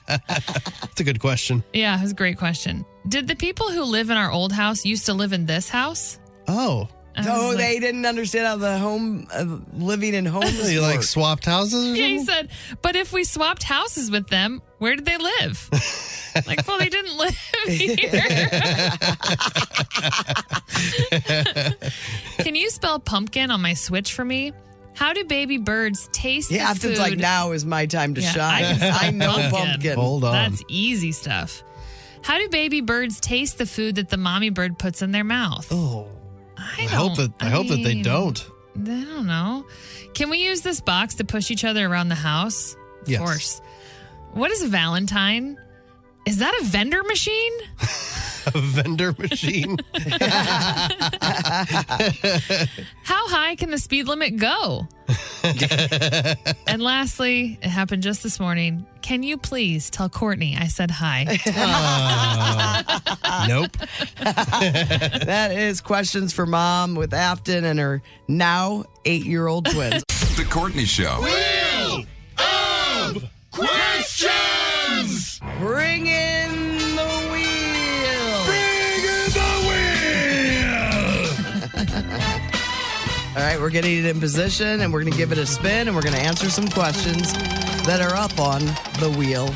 That's a good question. Yeah, it was a great question. Did the people who live in our old house used to live in this house? Oh. No, they didn't understand how the home living in homes You like work. swapped houses or Yeah, he something? said, but if we swapped houses with them, where did they live? Like, well, they didn't live here. Can you spell pumpkin on my Switch for me? How do baby birds taste Yeah, the food? Afton's like, now is my time to Yeah, shine. I know pumpkin. Hold on. That's easy stuff. How do baby birds taste the food that the mommy bird puts in their mouth? Oh. I hope that they mean, don't. I don't know. Can we use this box to push each other around the house? Yes. Of course. What is a Valentine? Is that a vendor machine? A vendor machine. How high can the speed limit go? And lastly, it happened just this morning. Can you please tell Courtney I said hi? Nope. That is Questions for Mom with Afton and her now 8-year-old twins. The Courtney Show. Wheel of Questions! Bring in the wheel. All right, we're getting it in position and we're going to give it a spin and we're going to answer some questions that are up on the wheel.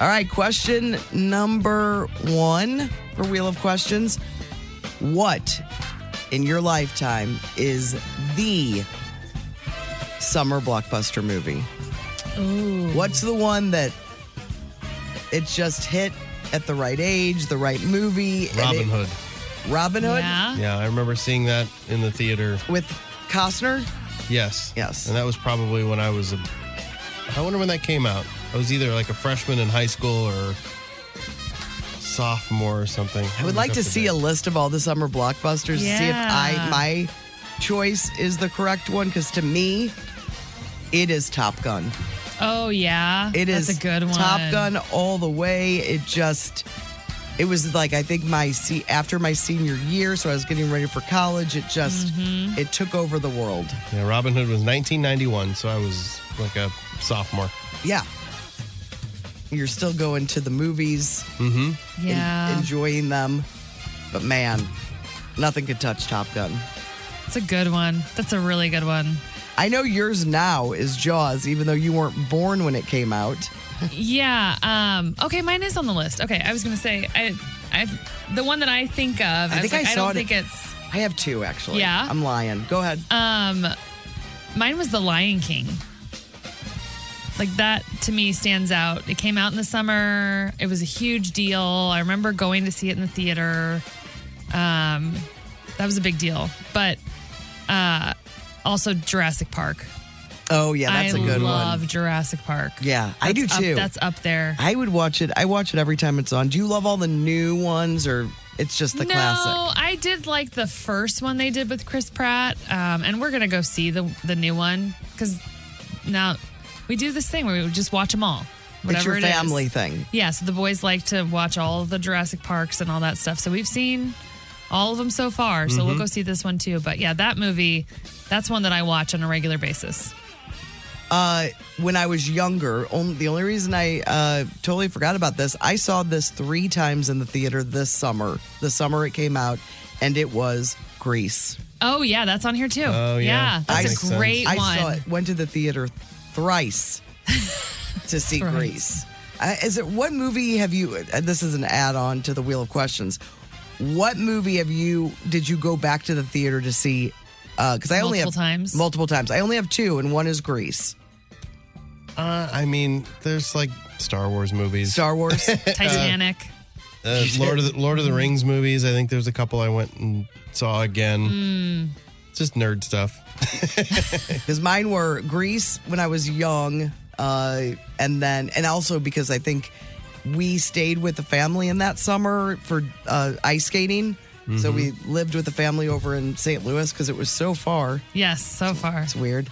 All right, question number 1 for Wheel of Questions. What in your lifetime is the summer blockbuster movie? Ooh. What's the one that it just hit at the right age, the right movie? Robin Hood. Robin Hood? Yeah. Yeah, I remember seeing that in the theater. With Costner? Yes. Yes. And that was probably when I was I wonder when that came out. I was either like a freshman in high school or sophomore or something. I would like to see a list of all the summer blockbusters to see if Yeah. my choice is the correct one, because to me, it is Top Gun. Oh, yeah. It is That's a good one. Top Gun all the way. It was like, I think after my senior year, so I was getting ready for college, it just, it took over the world. Yeah, Robin Hood was 1991, so I was like a sophomore. Yeah. You're still going to the movies, Yeah. enjoying them. But man, nothing could touch Top Gun. It's a good one. That's a really good one. I know yours now is Jaws, even though you weren't born when it came out. Yeah. Okay, mine is on the list. Okay, I was going to say, I the one that I think of, I think I saw don't it. think it's, I have 2, actually. Yeah? I'm lying. Go ahead. mine was The Lion King. Like that to me stands out. It came out in the summer. It was a huge deal. I remember going to see it in the theater. That was a big deal. But also Jurassic Park. Oh, yeah, that's a good I one. love Jurassic Park. Yeah, I do too. That's up there. I would watch it. I watch it every time it's on. Do you love all the new ones, or it's just the no, classic? I did like the first one they did with Chris Pratt. And we're going to go see the new one because now we do this thing where we just watch them all. It's your Whatever it is. family thing. Yeah, so the boys like to watch all of the Jurassic Parks and all that stuff. So we've seen all of them so far. So we'll go see this one too. But yeah, that movie, that's one that I watch on a regular basis. When I was younger, the only reason I totally forgot about this, I saw this 3 times in the theater this summer. The summer it came out, and it was Grease. Oh, yeah, that's on here too. Oh, yeah. That that's makes a sense. great I one. saw it. Went to the theater thrice to see Thrice. Grease. What movie have you? This is an add-on to the Wheel of Questions. What movie did you go back to the theater to see? Because I only have multiple times. I only have 2, and one is Grease. I mean, there's like Star Wars movies. Star Wars, Titanic. Lord of the Rings movies. I think there's a couple I went and saw again. Just nerd stuff. Because mine were Grease when I was young, and also because I think we stayed with the family in that summer for ice skating. So we lived with the family over in St. Louis because it was so far. Yes, so far. It's weird.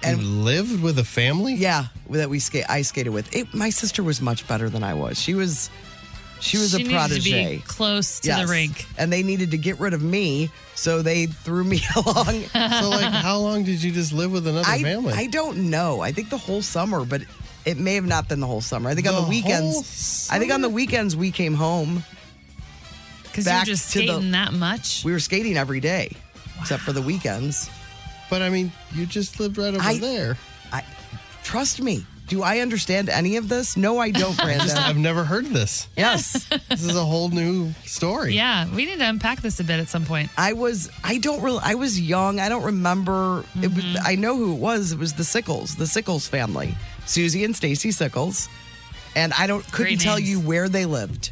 And lived with a family? Yeah, that ice skated with. My sister was much better than I was. She was She was a needed to protege. be close to Yes. the rink. And they needed to get rid of me, so they threw me along. So, like, how long did you just live with another family? I don't know. I think the whole summer, but it may have not been the whole summer. I think on the whole weekends. I think on the weekends we came home. Because you're Back just to the- skating that much. We were skating every day, except for the weekends. But I mean, you just lived right over there. Trust me. Do I understand any of this? No, I don't, Brandon. I've never heard this. Yes. This is a whole new story. Yeah, we need to unpack this a bit at some point. I was young. I don't remember. It was. I know who it was. It was the Sickles family, Susie and Stacy Sickles, and couldn't Great tell names. you where they lived.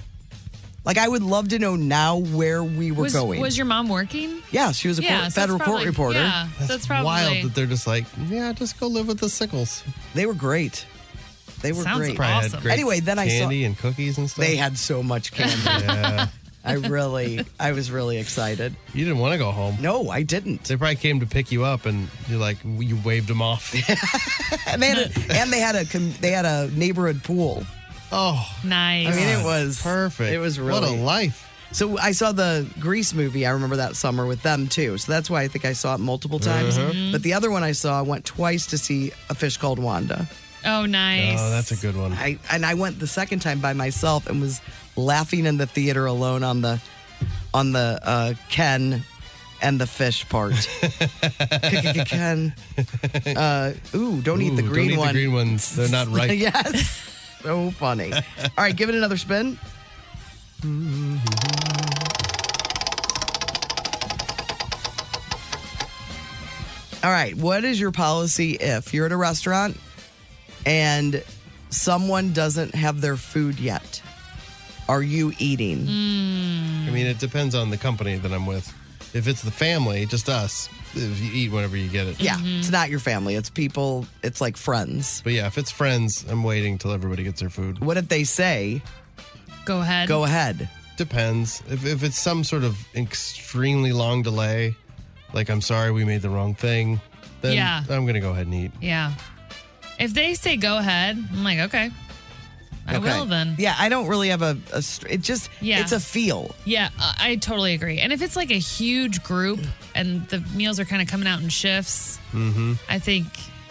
Like, I would love to know now where we were going. Was your mom working? Yeah, she was a so that's federal court probably- reporter. Yeah, that's probably Wild that they're just like, yeah, just go live with the Sickles. They were great. They were Sounds great. Probably Awesome. had great Anyway, then I saw candy and cookies and stuff. they had so much candy. Yeah. I was really excited. You didn't want to go home. No, I didn't. They probably came to pick you up, and you waved them off. And they had a neighborhood pool. Oh, Nice. I mean, it was perfect. It was what really a life. So I saw the Grease movie. I remember that summer with them too. So that's why I think I saw it multiple times. But the other one I saw, I went twice to see A Fish Called Wanda. Oh, nice. Oh, that's a good one. I went the second time by myself and was laughing in the theater alone on the Ken and the fish part. Ken. Don't eat the green don't eat one. the green ones. They're not right. Yes. So funny. All right, give it another spin. All right, what is your policy if you're at a restaurant and someone doesn't have their food yet? Are you eating? I mean, it depends on the company that I'm with. If it's the family, just us, if you eat whenever you get it. Yeah, it's not your family. It's people, it's like friends. But yeah, if it's friends, I'm waiting till everybody gets their food. What if they say, Go ahead. go ahead? Depends. If it's some sort of extremely long delay, like I'm sorry we made the wrong thing, then Yeah. I'm going to go ahead and eat. Yeah. If they say go ahead, I'm like, okay. I Okay. will then. Yeah, I don't really have Yeah. it's a feel. Yeah, I totally agree. And if it's like a huge group and the meals are kind of coming out in shifts, I think,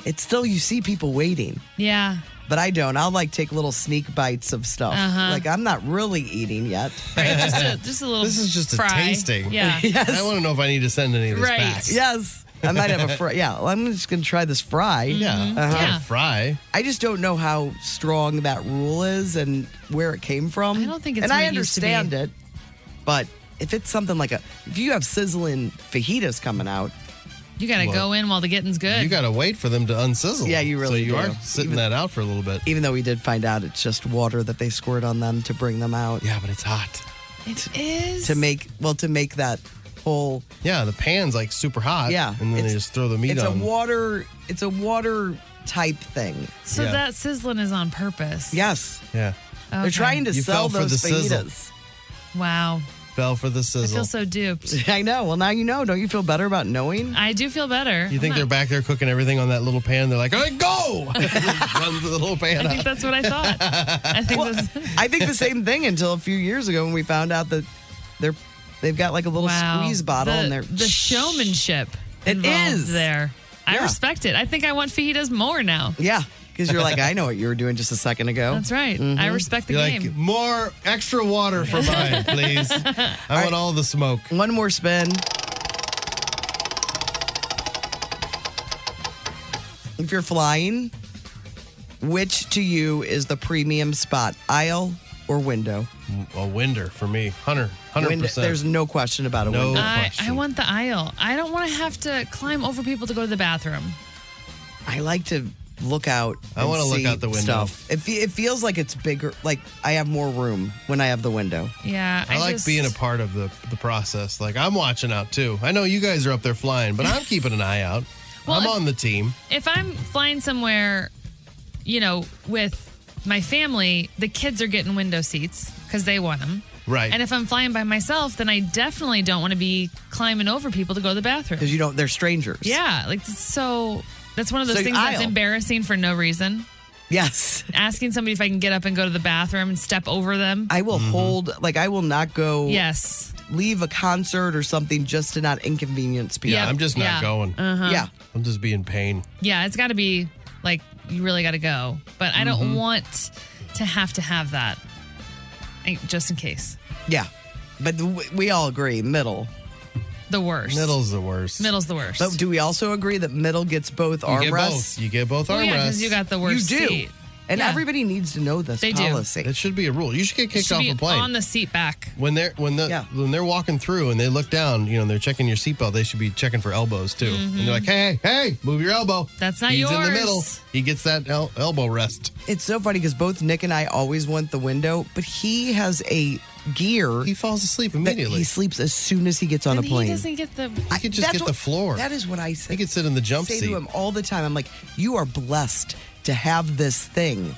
It's still, you see people waiting, yeah. but I don't. I'll like take little sneak bites of stuff. Like, I'm not really eating yet. Right, just a little This is just fry. a tasting. Yeah. I want to know if I need to send any of this Right. back. Yes. I might have a fry. Yeah, well, I'm just going to try this fry. Yeah. Yeah. Fry. I just don't know how strong that rule is and where it came from. I don't think it's And what I it used to be. understand it, but if it's something like if you have sizzling fajitas coming out, You got to Well, go in while the getting's good. You got to wait for them to unsizzle. Yeah, you really So you do. are sitting that out for a little bit. even though we did find out it's just water that they squirt on them to bring them out. Yeah, but it's hot. It is. To make that whole Yeah, the pan's like super hot. Yeah, And then they it's- just throw the meat it's on. a water type thing. So Yeah. that sizzling is on purpose. Yes. Yeah. They're trying to You sell fell for those the sizzle. fajitas. Wow. Fell for the I sizzle. feel so duped. I know. Well, now you know. Don't you feel better about knowing? I do feel better. You think they're back there cooking everything on that little pan? They're like, all right, go! Run the little pan I think out. that's what I thought. I think that's. I think the same thing until a few years ago when we found out that they've got like a little Wow. squeeze bottle and they're the showmanship It involved is. there. I Yeah. respect it. I think I want fajitas more now. Yeah, because you're like, I know what you were doing just a second ago. That's right. I respect the You're game. like, more extra water for mine, please. I want all the smoke. One more spin. If you're flying, which to you is the premium spot, aisle or window? A winder for me. 100%. Window. There's no question about a No window. I question. want the aisle. I don't want to have to climb over people to go to the bathroom. I like to look out. I and wanna look see out the window. Stuff. It feels like it's bigger. Like I have more room when I have the window. Yeah, I like just, being a part of the process. Like, I'm watching out too. I know you guys are up there flying, but I'm keeping an eye out. Well, I'm if- on the team. If I'm flying somewhere, with my family, the kids are getting window seats because they want them. Right. And if I'm flying by myself, then I definitely don't want to be climbing over people to go to the bathroom. Because they're strangers. Yeah, like so. That's one of those So things that's aisle. embarrassing for no reason. Yes. Asking somebody if I can get up and go to the bathroom and step over them. I will hold, like, I will not go. Yes. Leave a concert or something just to not inconvenience people. Yeah, I'm just not going. Yeah. I'm just being pain. Yeah, it's got to be like you really got to go. But I don't want to have that just in case. Yeah. But we all agree, middle. The worst. Middle's the worst. Middle's the worst. But do we also agree that middle gets both armrests? You get both Oh, armrests. yeah, because you got the worst You do. seat. And Yeah. everybody needs to know this They do. policy. It should be a rule. You should get It kicked should off be a plane. on the seat back. When they're walking through and they look down, they're checking your seatbelt. They should be checking for elbows too. And they're like, "Hey, move your elbow." That's not He's yours. in the middle. He gets that elbow rest. It's so funny because both Nick and I always want the window, but he has a gear. He falls asleep that immediately. he sleeps as soon as he gets on And a plane. he doesn't get the. He could just That's get the floor. That is what I say. He could sit in the jump say seat. to him all the time. I'm like, you are blessed to have this thing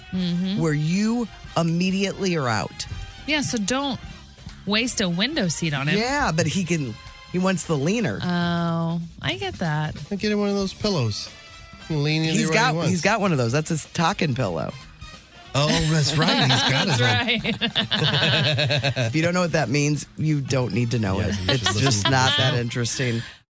where you immediately are out. Yeah, so don't waste a window seat on him. Yeah, but he wants the leaner. Oh, I get that. Get him one of those pillows. You can lean in he's there where he wants. got one of those. That's his talking pillow. Oh, that's right. He's got his That's own. right. If you don't know what that means, you don't need to know it. you should It's listen just to not the that show. interesting.